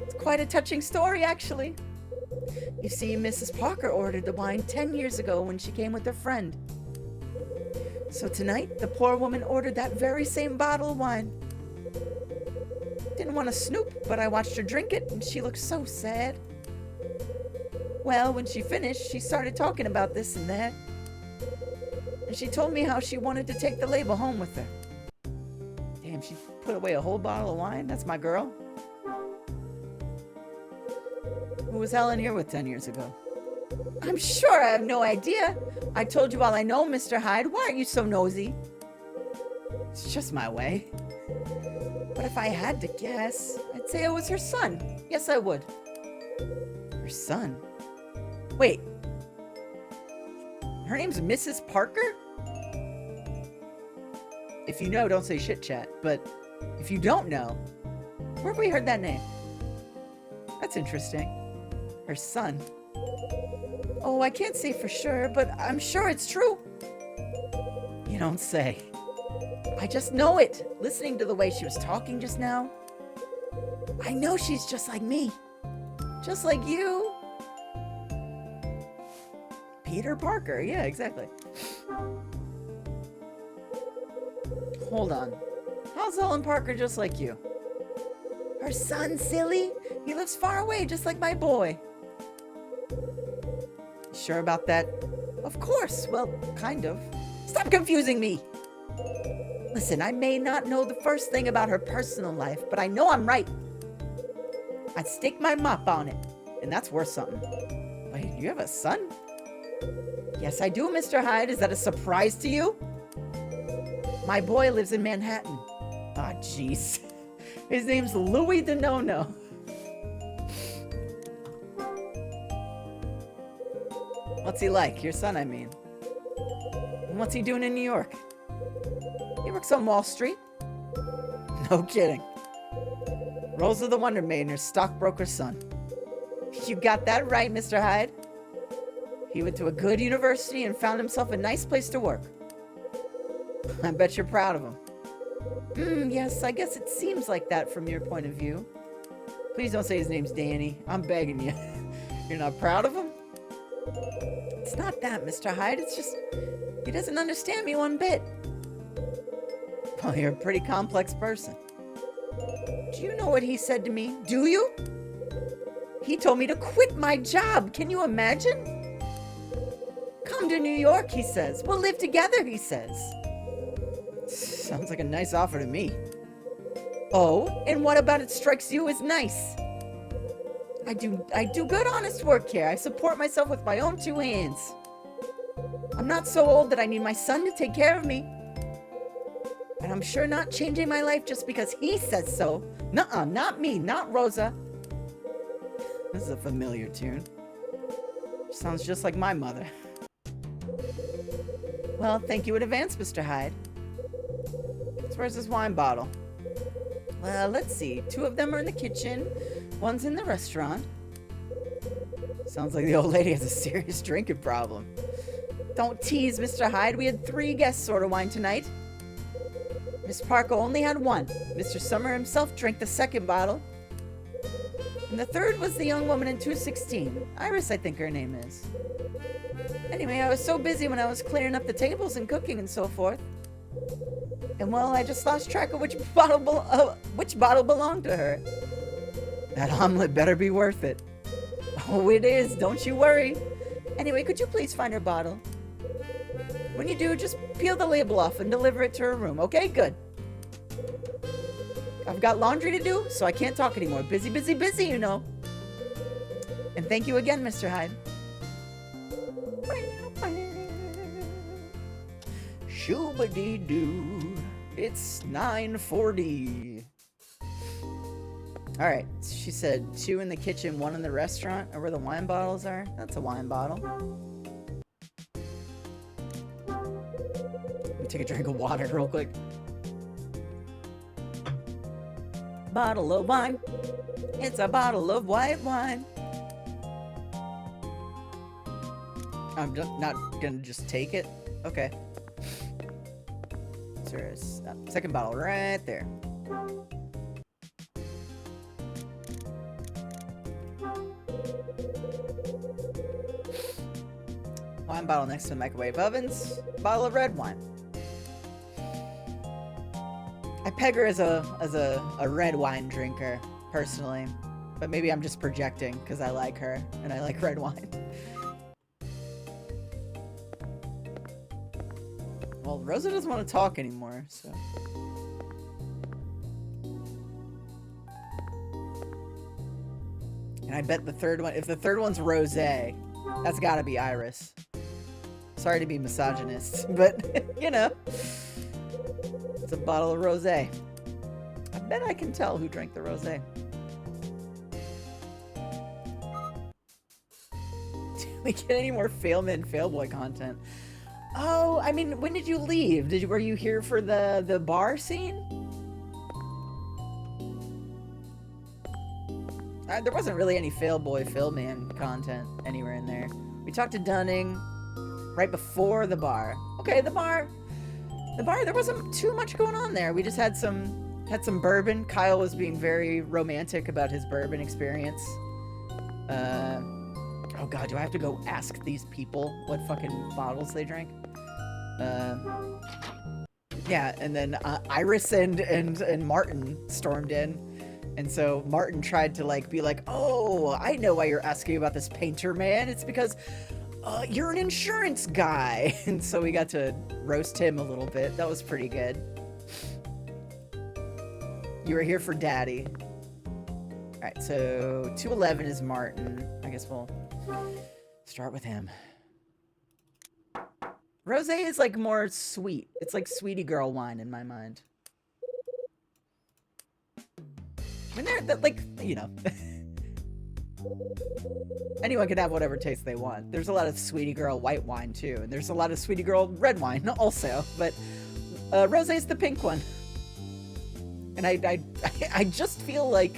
It's quite a touching story, actually. You see, Mrs. Parker ordered the wine 10 years ago when she came with her friend. So tonight, the poor woman ordered that very same bottle of wine. Didn't want to snoop, but I watched her drink it, and she looked so sad. Well, when she finished, she started talking about this and that. And she told me how she wanted to take the label home with her. Damn, she put away a whole bottle of wine? That's my girl. Who was Helen here with 10 years ago? I'm sure I have no idea. I told you all I know, Mr. Hyde. Why are you so nosy? It's just my way. But if I had to guess, I'd say it was her son. Yes, I would. Her son? Wait. Her name's Mrs. Parker? If you know, don't say shit chat. But if you don't know, where have we heard that name? That's interesting. Her son. Oh, I can't say for sure, but I'm sure it's true. You don't say. I just know it. Listening to the way she was talking just now, I know she's just like me. Just like you. Peter Parker, yeah, exactly. Hold on. How's Ellen Parker just like you? Her son, silly? He lives far away, just like my boy. Sure about that? Of course. Well, kind of. Stop confusing me. Listen, I may not know the first thing about her personal life, but I know I'm right. I'd stake my mop on it, and that's worth something. Wait, you have a son? Yes, I do, Mr. Hyde. Is that a surprise to you? My boy lives in Manhattan. Ah, jeez. His name's Louis the No-No. What's he like? Your son, I mean. And what's he doing in New York? He works on Wall Street. No kidding. Rosa the Wonder Maiden, her stockbroker's son. You got that right, Mr. Hyde. He went to a good university and found himself a nice place to work. I bet you're proud of him. Yes, I guess it seems like that from your point of view. Please don't say his name's Danny. I'm begging you. You're not proud of him? It's not that, Mr. Hyde. It's just, he doesn't understand me one bit. Well, you're a pretty complex person. Do you know what he said to me? Do you? He told me to quit my job. Can you imagine? Come to New York, he says. We'll live together, he says. Sounds like a nice offer to me. Oh, and what about it strikes you as nice? I do good, honest work here. I support myself with my own 2 hands. I'm not so old that I need my son to take care of me. And I'm sure not changing my life just because he says so. Nuh-uh, not me, not Rosa. This is a familiar tune. Sounds just like my mother. Well, thank you in advance, Mr. Hyde. So where's this wine bottle? Well, let's see. 2 of them are in the kitchen. 1's in the restaurant. Sounds like the old lady has a serious drinking problem. Don't tease, Mr. Hyde. We had 3 guests order wine tonight. Miss Parker only had 1. Mr. Summer himself drank the 2nd bottle. And the 3rd was the young woman in 216. Iris, I think her name is. Anyway, I was so busy when I was clearing up the tables and cooking and so forth. And well, I just lost track of which bottle belonged to her. That omelet better be worth it. Oh, it is. Don't you worry. Anyway, could you please find her bottle? When you do, just peel the label off and deliver it to her room. Okay, good. I've got laundry to do, so I can't talk anymore. Busy, busy, busy, you know. And thank you again, Mr. Hyde. Shoo-ba-dee-doo. It's 9:40. Alright, she said 2 in the kitchen, 1 in the restaurant. Or where the wine bottles are. That's a wine bottle. Let me take a drink of water real quick. Bottle of wine. It's a bottle of white wine. I'm not gonna just take it. Okay. There's a 2nd bottle right there. Wine bottle next to the microwave ovens. Bottle of red wine. I peg her as a red wine drinker, personally. But maybe I'm just projecting because I like her and I like red wine. Well, Rosa doesn't want to talk anymore, so. And I bet the 3rd one, if the 3rd one's rosé, that's gotta be Iris. Sorry to be misogynist, but, you know. It's a bottle of rosé. I bet I can tell who drank the rosé. Do we get any more Failman Failboy content? Oh, I mean, when did you leave? Were you here for the bar scene? there wasn't really any fail boy, fail man content anywhere in there. We talked to Dunning right before the bar. Okay, the bar, there wasn't too much going on there. We just had some bourbon. Kyle was being very romantic about his bourbon experience. Oh god, do I have to go ask these people what fucking bottles they drank? Yeah, and then Iris and Martin stormed in. And so Martin tried to like be like, oh, I know why you're asking about this painter, man. It's because you're an insurance guy. And so we got to roast him a little bit. That was pretty good. You were here for Daddy. All right, so 211 is Martin. I guess we'll start with him. Rosé is like more sweet. It's like sweetie girl wine in my mind. I mean, they're like, you know, anyone can have whatever taste they want. There's a lot of sweetie girl white wine too, and there's a lot of sweetie girl red wine also. But Rosé's the pink one, and I just feel like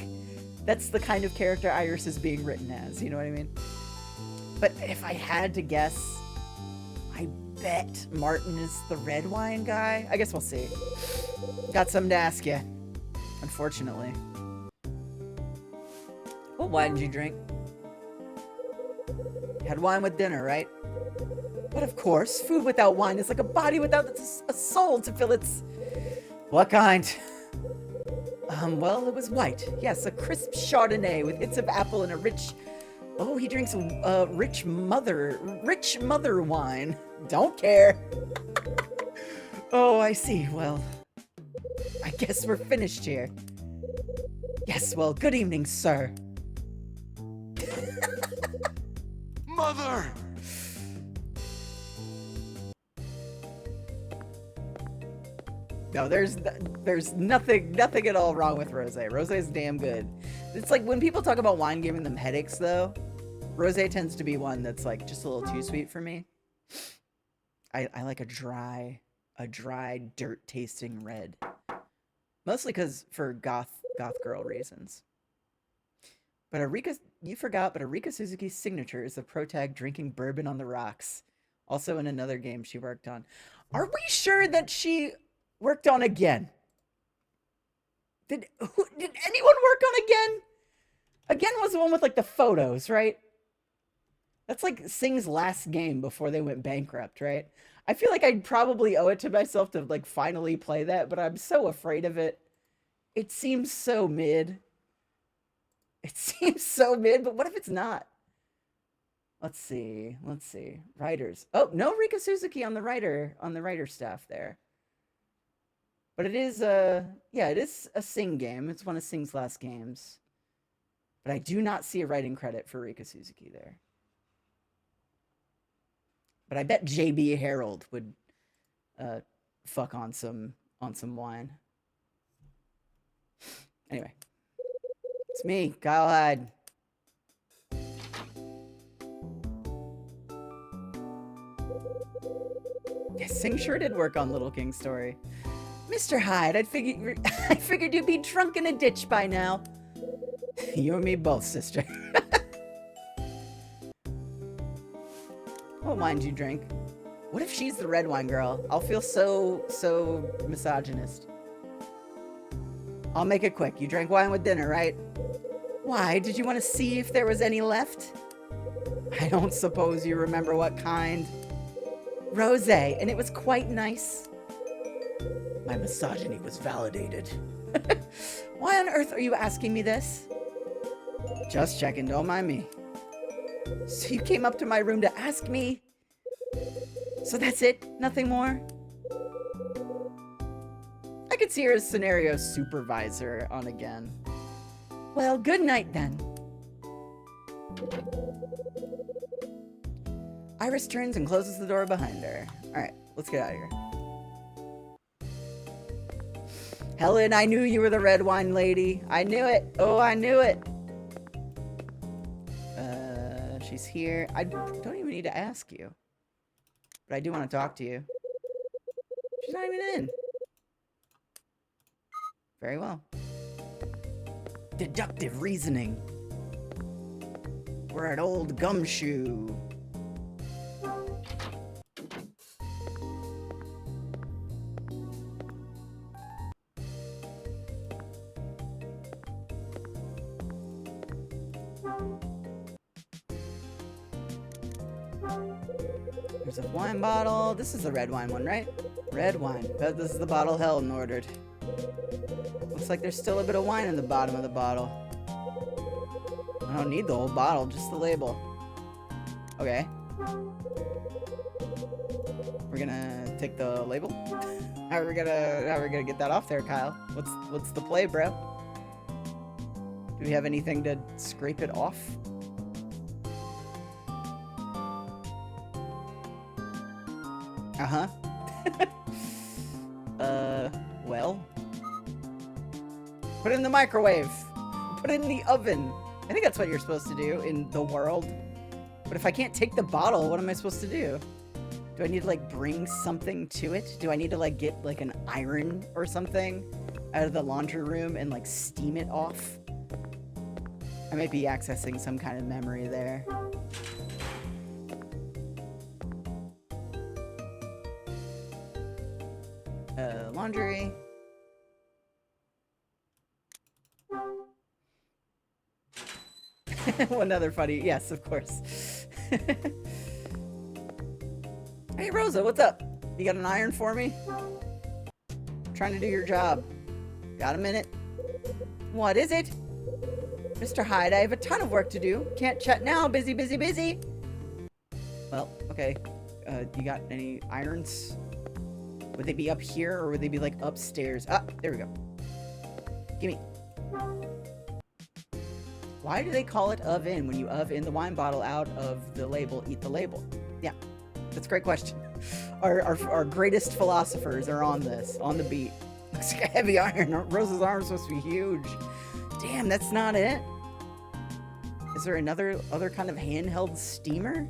that's the kind of character Iris is being written as. You know what I mean? But if I had to guess, I bet Martin is the red wine guy. I guess we'll see. Got something to ask you, unfortunately. What wine did you drink? You had wine with dinner, right? But of course, food without wine is like a body without a soul to fill its... What kind? Well, it was white. Yes, a crisp Chardonnay with hits of apple and a rich... Oh, he drinks rich mother wine. Don't care. Oh, I see. Well, I guess we're finished here. Yes, well, good evening, sir. Mother! No, there's nothing at all wrong with Rosé. Rosé's damn good. It's like when people talk about wine giving them headaches, though, Rosé tends to be one that's like just a little too sweet for me. I like a dry, dirt-tasting red. Mostly because for goth girl reasons. But you forgot, but Arika Suzuki's signature is the protag drinking bourbon on the rocks. Also in another game she worked on. Are we sure that she worked on Again? Did anyone work on Again? Again was the one with like the photos, right? That's like Sing's last game before they went bankrupt, right? I feel like I'd probably owe it to myself to like finally play that, but I'm so afraid of it. It seems so mid. It seems so mid, but what if it's not? Let's see. Writers. Oh, no Rika Suzuki on the writer staff there. But it is yeah, it is a Sing game. It's one of Sing's last games. But I do not see a writing credit for Rika Suzuki there. But I bet JB Harold would fuck on some wine. Anyway. It's me, Kyle Hyde. Yes, Sing sure did work on Little King's Story. Mr. Hyde, I figured you'd be drunk in a ditch by now. You and me both, sister. What wine do you drink? What if she's the red wine girl? I'll feel so misogynist. I'll make it quick. You drank wine with dinner, right? Why? Did you want to see if there was any left? I don't suppose you remember what kind. Rosé, and it was quite nice. My misogyny was validated. Why on earth are you asking me this? Just checking, don't mind me. So you came up to my room to ask me? So that's it? Nothing more? I could see her as scenario supervisor on Again. Well, good night then. Iris turns and closes the door behind her. Alright, let's get out of here. Helen, I knew you were the red wine lady. I knew it. Oh, I knew it. She's here. I don't even need to ask you. But I do want to talk to you. She's not even in. Very well. Deductive reasoning. We're at Old Gumshoe. There's a wine bottle. This is the red wine one, right? Red wine. This is the bottle Helen ordered. Looks like there's still a bit of wine in the bottom of the bottle. I don't need the whole bottle, just the label. Okay. We're gonna take the label? How are we gonna get that off there, Kyle? What's the play, bro? Do we have anything to scrape it off? Uh-huh. Well. Put it in the microwave. Put it in the oven. I think that's what you're supposed to do in the world. But if I can't take the bottle, what am I supposed to do? Do I need to, like, bring something to it? Do I need to, like, get, like, an iron or something out of the laundry room and, like, steam it off? I might be accessing some kind of memory there. Laundry. One other funny, yes, of course. Hey, Rosa, what's up? You got an iron for me? I'm trying to do your job. Got a minute? What is it? Mr. Hyde, I have a ton of work to do. Can't chat now. Busy, busy, busy. Well, okay. You got any irons? Would they be up here or would they be like upstairs? Ah, there we go. Gimme. Why do they call it oven when you oven the wine bottle out of the label, eat the label? Yeah, that's a great question. Our greatest philosophers are on this, on the beat. Looks like a heavy iron. Rose's arm's supposed to be huge. Damn, that's not it. Is there other kind of handheld steamer?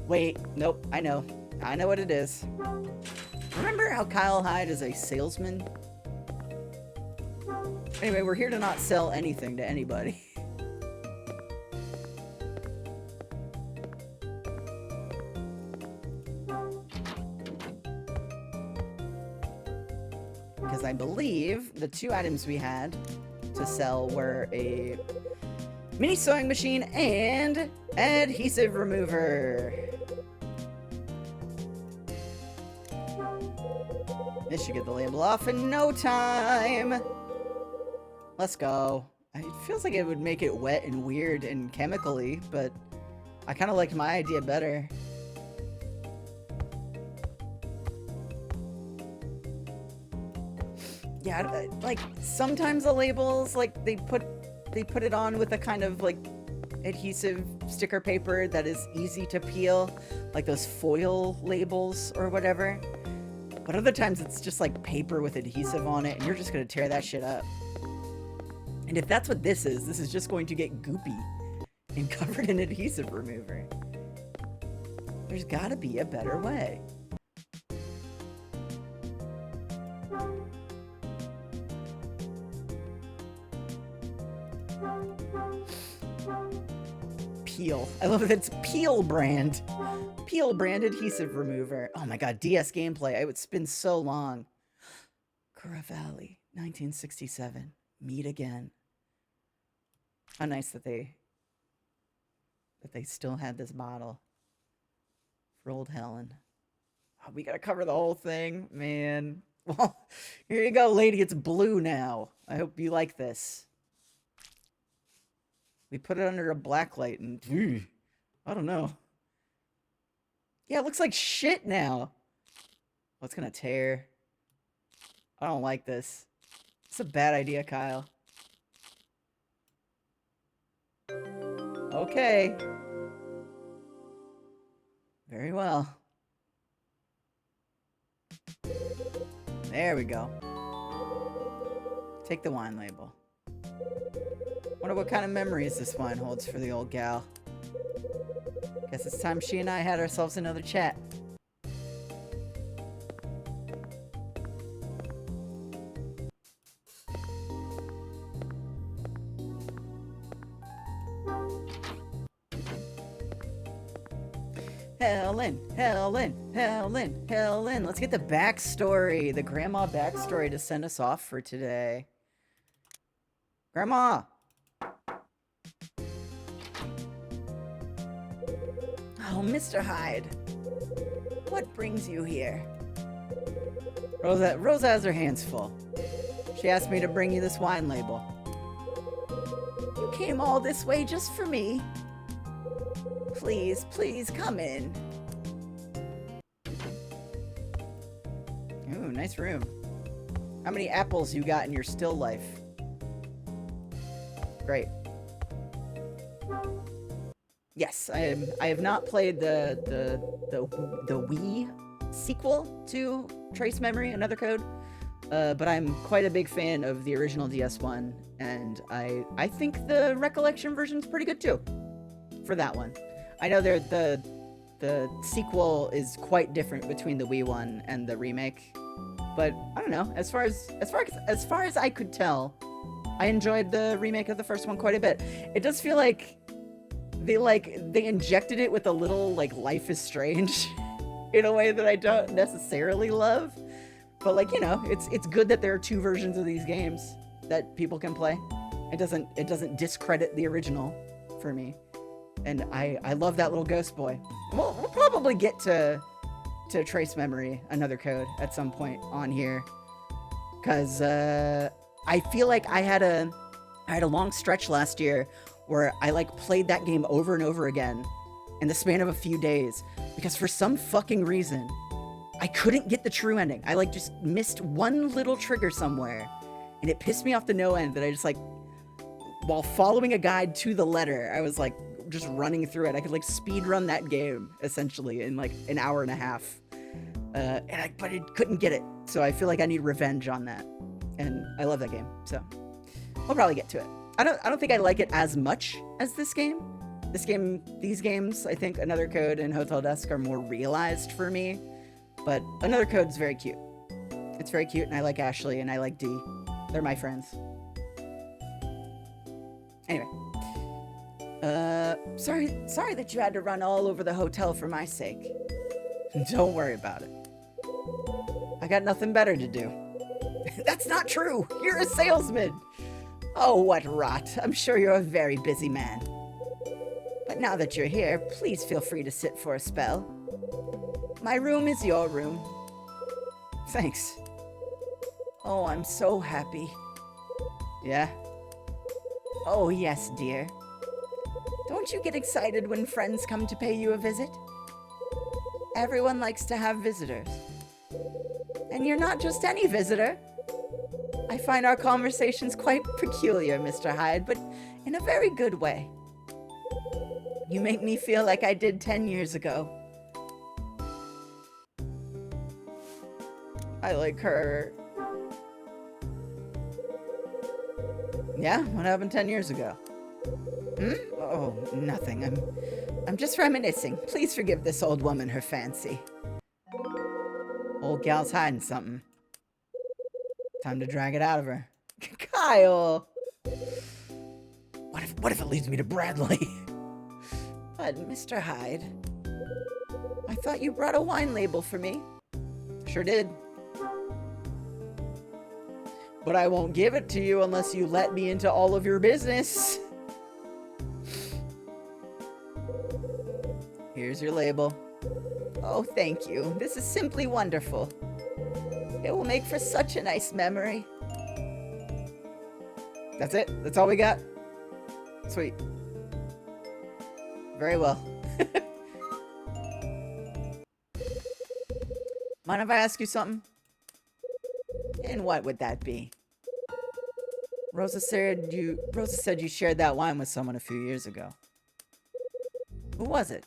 Wait, nope, I know what it is. Remember how Kyle Hyde is a salesman? Anyway, we're here to not sell anything to anybody. Because I believe the two items we had to sell were a mini sewing machine and adhesive remover. This should get the label off in no time. Let's go. It feels like it would make it wet and weird and chemically, but I kind of liked my idea better. Yeah, like sometimes the labels, like they put it on with a kind of like adhesive sticker paper that is easy to peel, like those foil labels or whatever. But other times it's just like paper with adhesive on it and you're just gonna tear that shit up. And if that's what this is just going to get goopy and covered in adhesive remover. There's gotta be a better way. Peel. I love that it's Peel brand. Peel brand adhesive remover. Oh my god, DS gameplay. I would spin so long. Cura Valley, 1967. Meet again. How nice that they still had this bottle for old Helen. Oh, we gotta cover the whole thing, man. Well, here you go, lady. It's blue now. I hope you like this. We put it under a black light and I don't know. Yeah, it looks like shit now. Oh, it's gonna tear. I don't like this. It's a bad idea, Kyle. Okay. Very well. There we go. Take the wine label. Wonder what kind of memories this wine holds for the old gal. Guess it's time she and I had ourselves another chat. Helen, Helen, Helen, Helen. Let's get the backstory, the grandma backstory to send us off for today. Grandma! Oh, Mr. Hyde. What brings you here? Rosa has her hands full. She asked me to bring you this wine label. You came all this way just for me. Please, please come in. Ooh, nice room. How many apples you got in your still life? Great. Yes, I have not played the Wii sequel to Trace Memory, Another Code, but I'm quite a big fan of the original DS one, and I think the Recollection version's pretty good too. For that one, I know the sequel is quite different between the Wii one and the remake, but I don't know. As far as I could tell, I enjoyed the remake of the first one quite a bit. It does feel like they injected it with a little like Life is Strange in a way that I don't necessarily love. But like, you know, it's good that there are two versions of these games that people can play. It doesn't discredit the original for me. And I love that little ghost boy. We'll probably get to Trace Memory, Another Code at some point on here. Cause I feel like I had a long stretch last year where I like played that game over and over again in the span of a few days because for some fucking reason I couldn't get the true ending. I like just missed one little trigger somewhere and it pissed me off to no end that I just like, while following a guide to the letter, I was like just running through it. I could like speed run that game essentially in like an hour and a half. But I couldn't get it. So I feel like I need revenge on that. And I love that game. So we'll probably get to it. I don't think I like it as much as this game. These games, I think Another Code and Hotel Dusk are more realized for me. But Another Code's very cute. It's very cute, and I like Ashley, and I like Dee. They're my friends. Anyway. Sorry that you had to run all over the hotel for my sake. Don't worry about it. I got nothing better to do. That's not true! You're a salesman! Oh, what rot. I'm sure you're a very busy man. But now that you're here, please feel free to sit for a spell. My room is your room. Thanks. Oh, I'm so happy. Yeah? Oh, yes, dear. Don't you get excited when friends come to pay you a visit? Everyone likes to have visitors. And you're not just any visitor. I find our conversations quite peculiar, Mr. Hyde, but in a very good way. You make me feel like I did 10 years ago. I like her. Yeah, what happened 10 years ago? Oh, nothing. I'm just reminiscing. Please forgive this old woman her fancy. Old gal's hiding something. Time to drag it out of her. Kyle! What if it leads me to Bradley? But, Mr. Hyde, I thought you brought a wine label for me. Sure did. But I won't give it to you unless you let me into all of your business. Here's your label. Oh, thank you. This is simply wonderful. It will make for such a nice memory. That's it? That's all we got? Sweet. Very well. Mind if I ask you something? And what would that be? Rosa said you shared that wine with someone a few years ago. Who was it?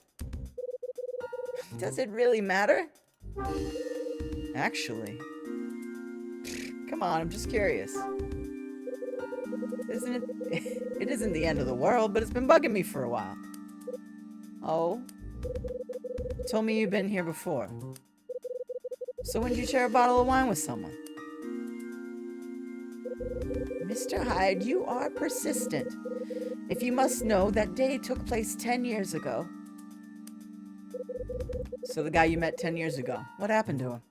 Does it really matter? Actually. Come on, I'm just curious. Isn't it? It isn't the end of the world, but it's been bugging me for a while. Oh? Told me you've been here before. So when did you share a bottle of wine with someone? Mr. Hyde, you are persistent. If you must know, that day took place 10 years ago. So the guy you met 10 years ago, what happened to him?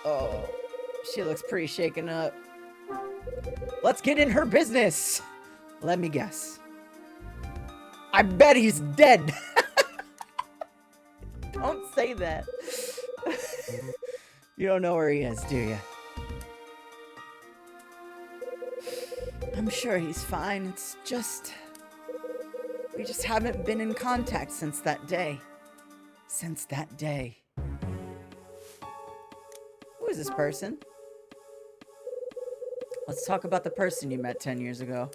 Oh, she looks pretty shaken up. Let's get in her business. Let me guess. I bet he's dead. Don't say that. You don't know where he is, do you? I'm sure he's fine. It's just... we just haven't been in contact since that day. Since that day. Who is this person? Let's talk about the person you met 10 years ago.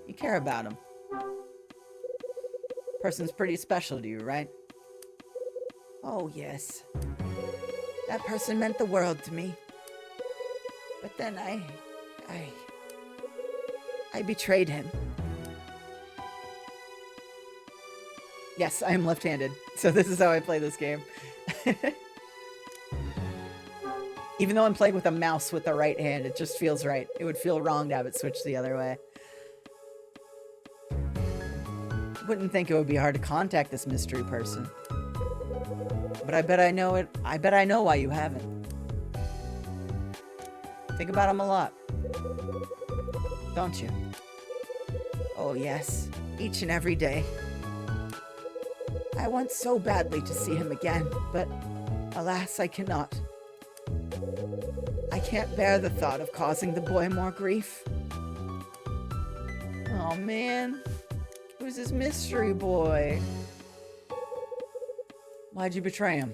You care about him. Person's pretty special to you, right? Oh, yes. That person meant the world to me. But then I betrayed him. Yes, I am left-handed, so this is how I play this game. Even though I'm playing with a mouse with the right hand, it just feels right. It would feel wrong to have it switch the other way. Wouldn't think it would be hard to contact this mystery person. But I bet I know it. I bet I know why you haven't. Think about him a lot. Don't you? Oh, yes. Each and every day. I want so badly to see him again, but alas, I cannot. I can't bear the thought of causing the boy more grief. Oh, man. Who's this mystery boy? Why'd you betray him?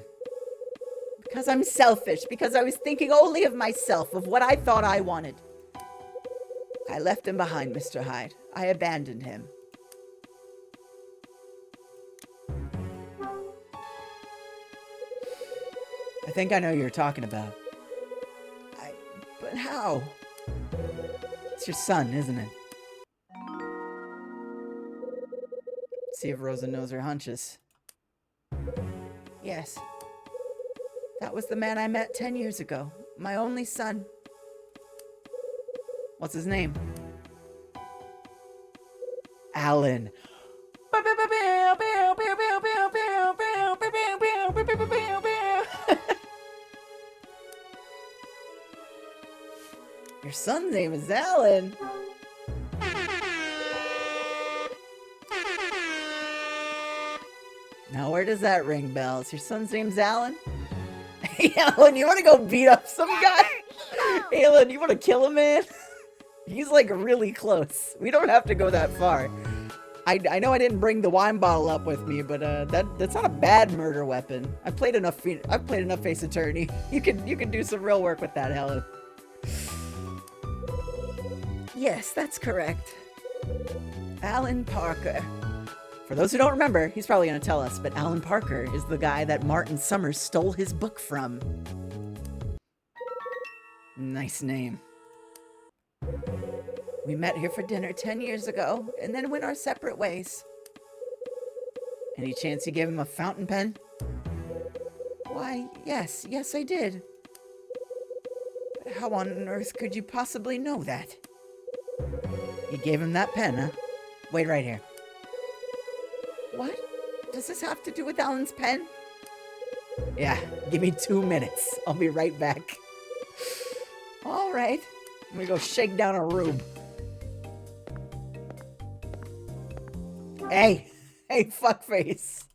Because I'm selfish. Because I was thinking only of myself, of what I thought I wanted. I left him behind, Mr. Hyde. I abandoned him. I think I know who you're talking about. But how? It's your son, isn't it? See if Rosa knows her hunches. Yes. That was the man I met 10 years ago. My only son. What's his name? Alan. Your son's name is Alan. Now, where does that ring bells? Your son's name's Alan? Hey, Alan, you want to go beat up some guy? Alan, you want to kill a man? He's like really close. We don't have to go that far. I know I didn't bring the wine bottle up with me, but that's not a bad murder weapon. I've played enough Face Attorney. You can do some real work with that, Helen. Yes, that's correct. Alan Parker. For those who don't remember, he's probably going to tell us, but Alan Parker is the guy that Martin Summers stole his book from. Nice name. We met here for dinner 10 years ago, and then went our separate ways. Any chance you gave him a fountain pen? Why, yes I did. But how on earth could you possibly know that? You gave him that pen, huh? Wait right here. What? Does this have to do with Alan's pen? Yeah, give me 2 minutes. I'll be right back. All right. Let me go shake down a room. Hey, fuckface.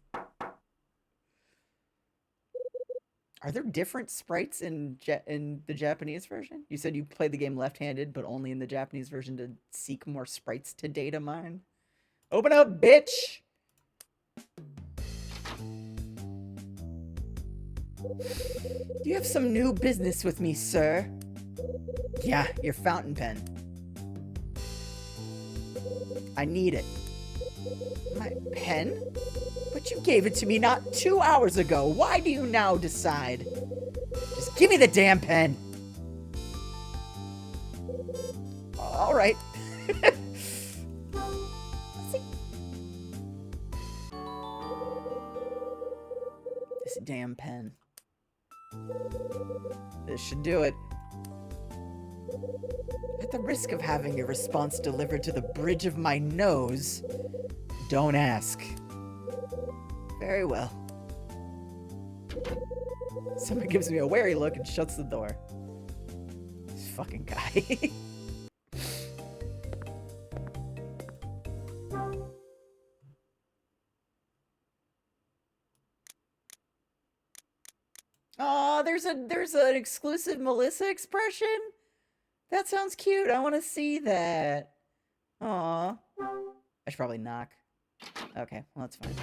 Are there different sprites in the Japanese version? You said you played the game left-handed, but only in the Japanese version to seek more sprites to data mine. Open up, bitch! Do you have some new business with me, sir? Yeah, your fountain pen. I need it. My pen? But you gave it to me not 2 hours ago. Why do you now decide? Just give me the damn pen. All right. This damn pen. This should do it. At the risk of having your response delivered to the bridge of my nose, don't ask. Very well. Someone gives me a wary look and shuts the door. This fucking guy. Oh, there's an exclusive Melissa expression. That sounds cute. I want to see that. Aw. I should probably knock. Okay, well, that's fine.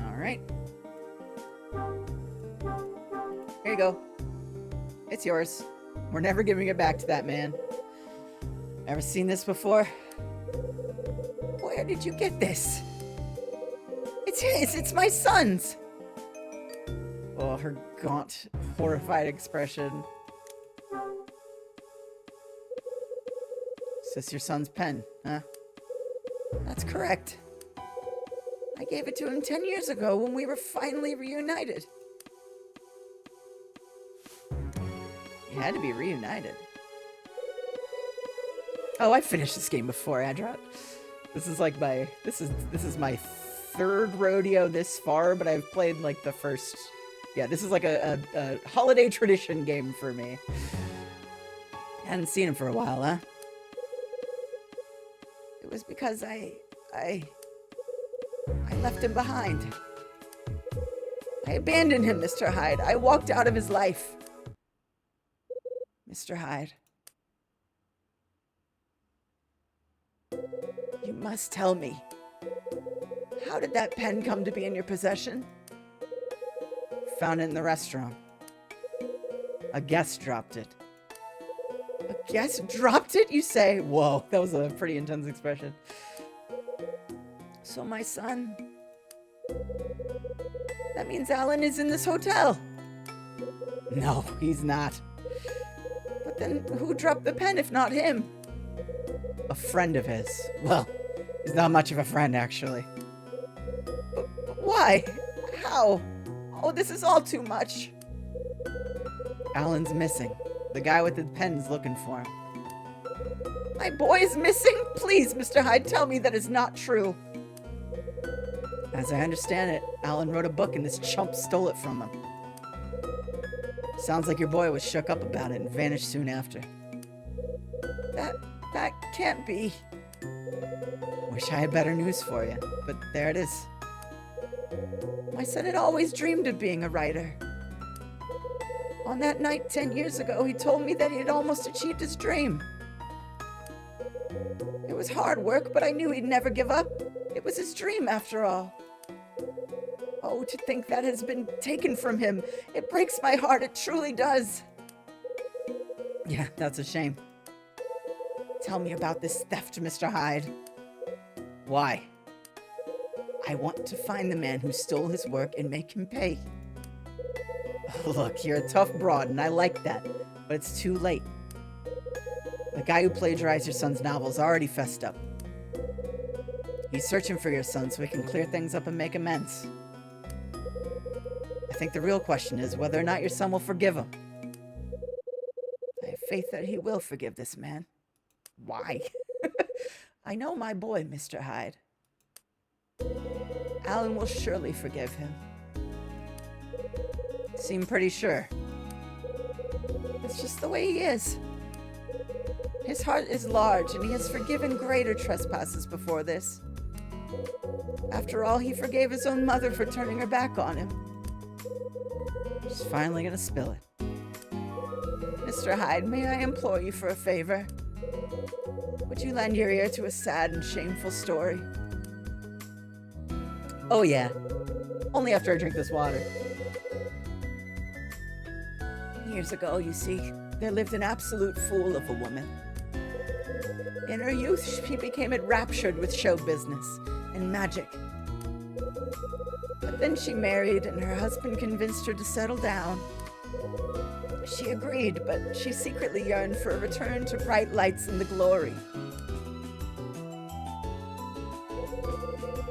Alright. Here you go. It's yours. We're never giving it back to that man. Ever seen this before? Where did you get this? It's his! It's my son's! Oh, her gaunt, horrified expression. Is this your son's pen, huh? That's correct. I gave it to him 10 years ago when we were finally reunited. You had to be reunited. Oh, I finished this game before, Adrot. This is like my this is my third rodeo this far, but I've played like the first. Yeah, this is like a holiday tradition game for me. Hadn't seen him for a while, huh? It was because I left him behind. I abandoned him, Mr. Hyde. I walked out of his life. Mr. Hyde. You must tell me. How did that pen come to be in your possession? Found it in the restaurant. A guest dropped it. A guest dropped it, you say? Whoa, that was a pretty intense expression. So my son... That means Alan is in this hotel. No, he's not. But then who dropped the pen if not him? A friend of his. Well, he's not much of a friend, actually. But why? How? Oh, this is all too much. Alan's missing. The guy with the pen's looking for him. My boy is missing? Please, Mr. Hyde, tell me that is not true. As I understand it, Alan wrote a book and this chump stole it from him. Sounds like your boy was shook up about it and vanished soon after. That can't be. Wish I had better news for you, but there it is. My son had always dreamed of being a writer. On that night 10 years ago, he told me that he had almost achieved his dream. It was hard work, but I knew he'd never give up. It was his dream, after all. Oh, to think that has been taken from him. It breaks my heart, it truly does. Yeah, that's a shame. Tell me about this theft, Mr. Hyde. Why? I want to find the man who stole his work and make him pay. Look, you're a tough broad, and I like that, but it's too late. The guy who plagiarized your son's novel's already fessed up. He's searching for your son so he can clear things up and make amends. I think the real question is whether or not your son will forgive him. I have faith that he will forgive this man. Why? I know my boy, Mr. Hyde. Alan will surely forgive him. Seem pretty sure. It's just the way he is. His heart is large, and he has forgiven greater trespasses before this. After all, he forgave his own mother for turning her back on him. He's finally gonna spill it. Mr. Hyde, may I implore you for a favor? Would you lend your ear to a sad and shameful story? Oh yeah. Only after I drink this water. Years ago, you see, there lived an absolute fool of a woman. In her youth, she became enraptured with show business and magic. But then she married, and her husband convinced her to settle down. She agreed, but she secretly yearned for a return to bright lights and the glory.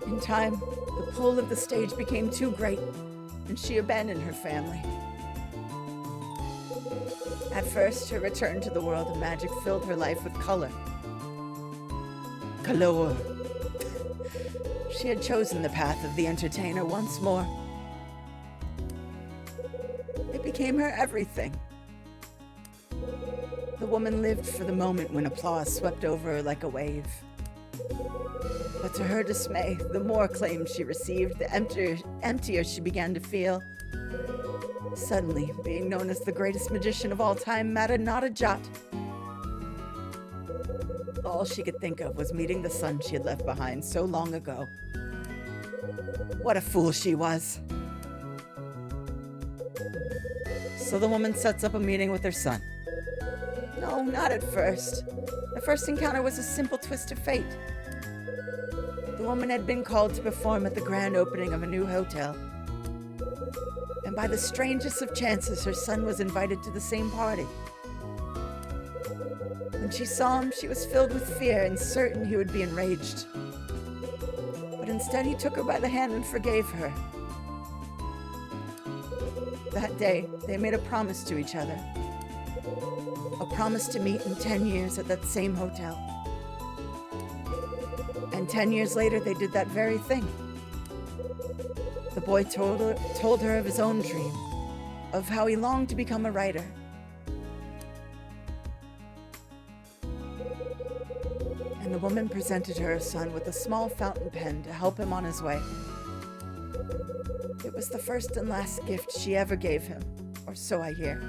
In time, the pull of the stage became too great, and she abandoned her family. At first, her return to the world of magic filled her life with color. Color. She had chosen the path of the entertainer once more. It became her everything. The woman lived for the moment when applause swept over her like a wave. But to her dismay, the more acclaim she received, the emptier she began to feel. Suddenly, being known as the greatest magician of all time mattered not a jot. All she could think of was meeting the son she had left behind so long ago. What a fool she was. So the woman sets up a meeting with her son. No, not at first. The first encounter was a simple twist of fate. The woman had been called to perform at the grand opening of a new hotel. And by the strangest of chances, her son was invited to the same party. When she saw him, she was filled with fear and certain he would be enraged. But instead, he took her by the hand and forgave her. That day, they made a promise to each other. A promise to meet in 10 years at that same hotel. And 10 years later, they did that very thing. The boy told her of his own dream, of how he longed to become a writer. And the woman presented her son with a small fountain pen to help him on his way. It was the first and last gift she ever gave him, or so I hear.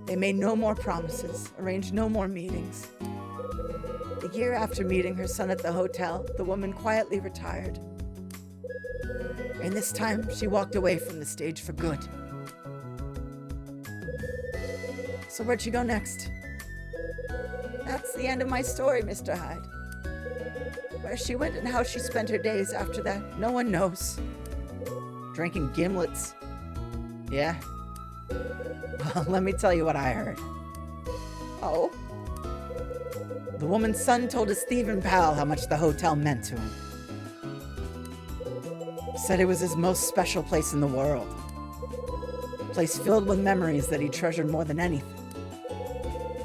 They made no more promises, arranged no more meetings. The year after meeting her son at the hotel, the woman quietly retired. And this time, she walked away from the stage for good. So where'd she go next? That's the end of my story, Mr. Hyde. Where she went and how she spent her days after that, no one knows. Drinking gimlets. Yeah? Well, let me tell you what I heard. Oh? The woman's son told his thieving pal how much the hotel meant to him. Said it was his most special place in the world. A place filled with memories that he treasured more than anything.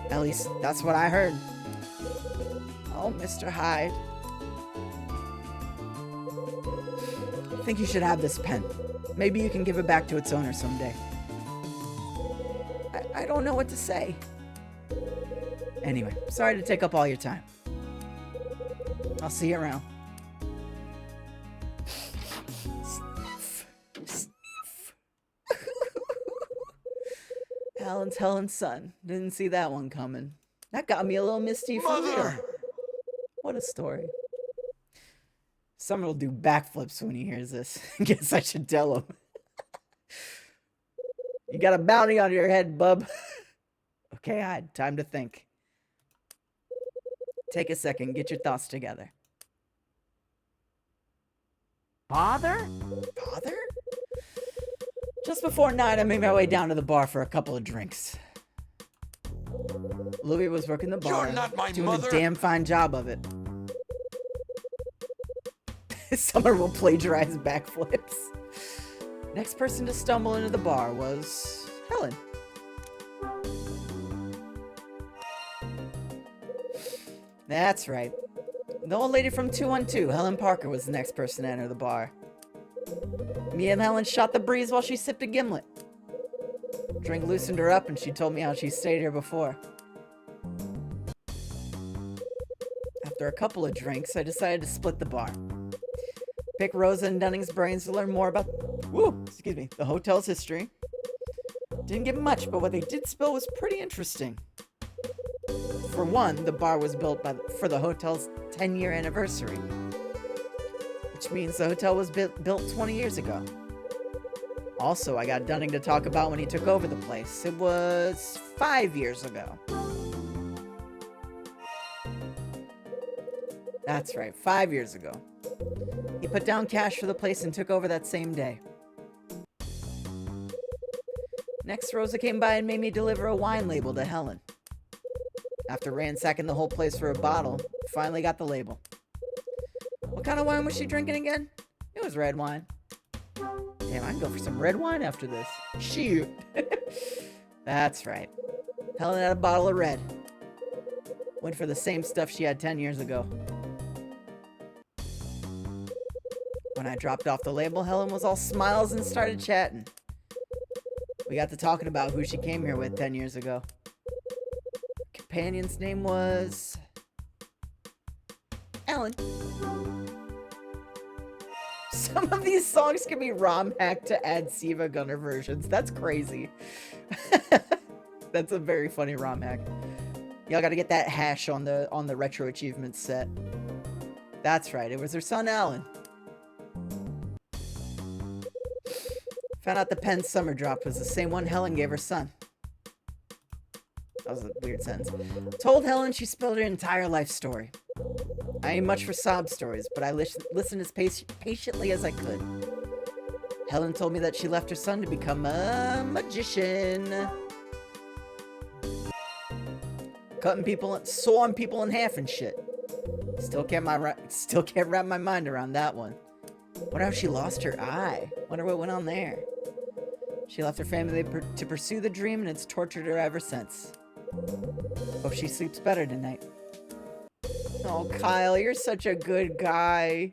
At least, that's what I heard. Oh, Mr. Hyde. I think you should have this pen. Maybe you can give it back to its owner someday. I don't know what to say. Anyway, sorry to take up all your time. I'll see you around. Helen's son. Didn't see that one coming. That got me a little misty for real. What a story. Summer will do backflips when he hears this. Guess I should tell him. You got a bounty on your head, bub. Okay, I had time to think. Take a second, get your thoughts together. Father? Father? Just before 9, I made my way down to the bar for a couple of drinks. Louis was working the bar, You're not my doing mother. a damn fine job of it. Summer will plagiarize backflips. Next person to stumble into the bar was Helen. That's right. The old lady from 212, Helen Parker, was the next person to enter the bar. Me and Helen shot the breeze while she sipped a gimlet. Drink loosened her up and she told me how she stayed here before. After a couple of drinks, I decided to split the bar. Pick Rosa and Dunning's brains to learn more about the hotel's history. Didn't get much, but what they did spill was pretty interesting. For one, the bar was built for the hotel's 10-year anniversary, which means the hotel was built 20 years ago. Also, I got Dunning to talk about when he took over the place. It was 5 years ago. That's right, 5 years ago. He put down cash for the place and took over that same day. Next, Rosa came by and made me deliver a wine label to Helen. After ransacking the whole place for a bottle, finally got the label. What kind of wine was she drinking again? It was red wine. Damn, I can go for some red wine after this. Shoot. That's right. Helen had a bottle of red. Went for the same stuff she had 10 years ago. When I dropped off the label, Helen was all smiles and started chatting. We got to talking about who she came here with 10 years ago. Companion's name was... Ellen. Some of these songs can be ROM hacked to add Siva Gunner versions. That's crazy. That's a very funny ROM hack. Y'all gotta get that hash on the retro achievements set. That's right, it was her son Alan. Found out the Penn summer drop was the same one Helen gave her son. That was a weird sentence. Told Helen she spilled her entire life story. I ain't much for sob stories, but I listened as patiently as I could. Helen told me that she left her son to become a magician. Cutting people, sawing people in half and shit. Still can't wrap my mind around that one. Wonder how she lost her eye. Wonder what went on there. She left her family to pursue the dream, and it's tortured her ever since. Hope she sleeps better tonight. Oh, Kyle, you're such a good guy.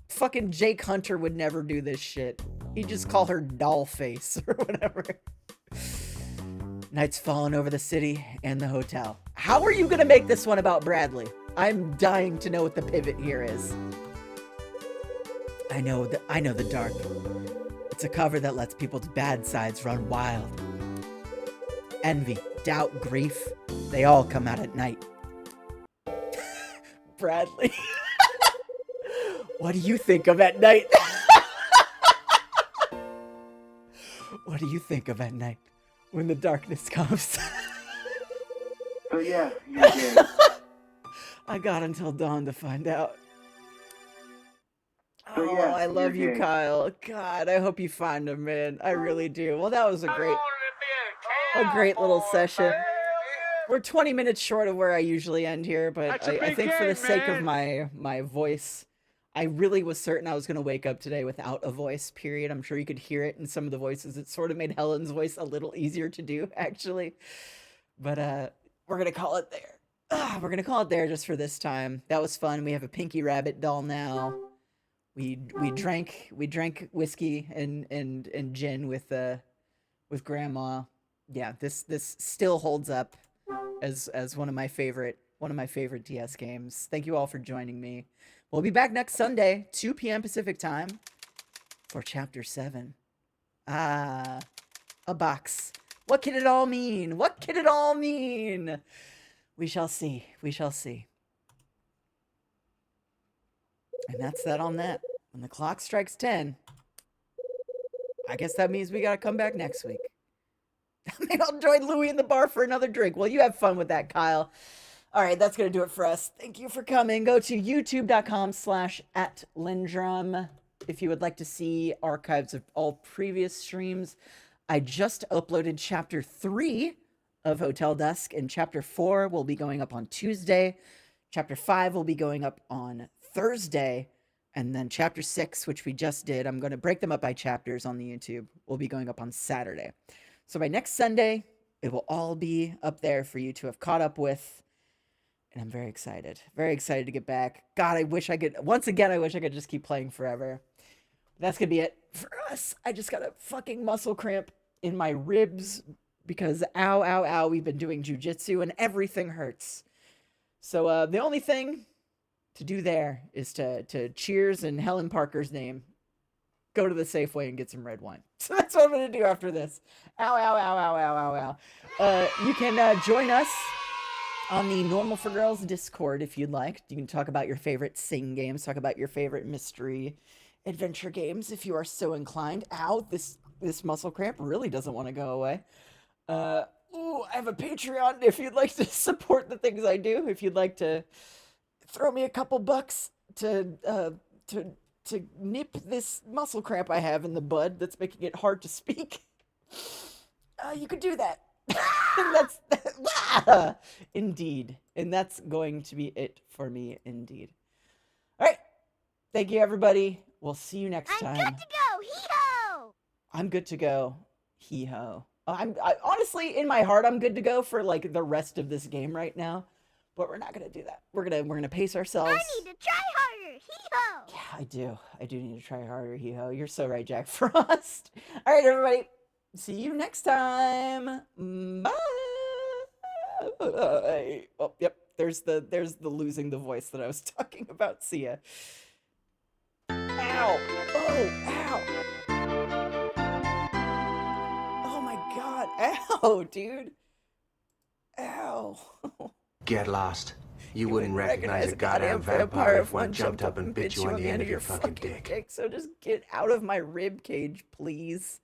Fucking Jake Hunter would never do this shit. He'd just call her Dollface or whatever. Night's falling over the city and the hotel. How are you gonna make this one about Bradley? I'm dying to know what the pivot here is. I know the dark. It's a cover that lets people's bad sides run wild. Envy, doubt, grief, they all come out at night. Bradley. What do you think of at night? What do you think of at night when the darkness comes? So yeah, you're gay. I got until dawn to find out. So Oh, yeah, I love you're you, gay. Kyle. God, I hope you find him, man. I really do. Well, that was a great little session. We're 20 minutes short of where I usually end here, but That's a I big think for the game, sake of man. my voice, I really was certain I was going to wake up today without a voice, period. I'm sure you could hear it in some of the voices. It sort of made Helen's voice a little easier to do, actually. But we're going to call it there. We're going to call it there just for this time. That was fun. We have a Pinky Rabbit doll now. We drank whiskey and gin with Grandma. Yeah, this still holds up as one of my favorite DS games. Thank you all for joining me. We'll be back next Sunday, 2 p.m. Pacific time, for Chapter 7. A box. What can it all mean? What can it all mean? We shall see. We shall see. And that's that on that. When the clock strikes 10, I guess that means we gotta come back next week. Maybe I'll join Louie in the bar for another drink. Well, you have fun with that, Kyle. All right, that's going to do it for us. Thank you for coming. Go to youtube.com/@Lindrum if you would like to see archives of all previous streams. I just uploaded Chapter 3 of Hotel Dusk, and Chapter 4 will be going up on Tuesday. Chapter 5 will be going up on Thursday. And then Chapter 6, which we just did, I'm going to break them up by chapters on the YouTube, will be going up on Saturday. So by next Sunday, it will all be up there for you to have caught up with. And I'm very excited. Very excited to get back. God, I wish I could just keep playing forever. That's going to be it for us. I just got a fucking muscle cramp in my ribs because ow, ow, ow, we've been doing jujitsu and everything hurts. So the only thing to do there is to cheers in Helen Parker's name. Go to the Safeway and get some red wine. So that's what I'm going to do after this. Ow, ow, ow, ow, ow, ow, ow. You can join us on the Normal for Girls Discord if you'd like. You can talk about your favorite sing games, talk about your favorite mystery adventure games if you are so inclined. Ow, this muscle cramp really doesn't want to go away. Ooh, I have a Patreon if you'd like to support the things I do. If you'd like to throw me a couple bucks to nip this muscle cramp I have in the bud that's making it hard to speak, you could do that. Indeed. And that's going to be it for me, indeed. All right. Thank you, everybody. We'll see you next time. I'm good to go. Hee-ho! I'm good to go. Hee-ho. Honestly, in my heart, I'm good to go for like the rest of this game right now. But we're not gonna do that. We're gonna pace ourselves. I need to try harder. Hee-ho! Yeah, I do. I do need to try harder, hee-ho. You're so right, Jack Frost. All right, everybody. See you next time. Bye. Oh, yep. There's the losing the voice that I was talking about. See ya. Ow. Oh, ow. Oh my god. Ow, dude. Ow. Get lost. You wouldn't recognize a goddamn vampire if one jumped up and bit you on the end of your fucking dick. So just get out of my rib cage, please.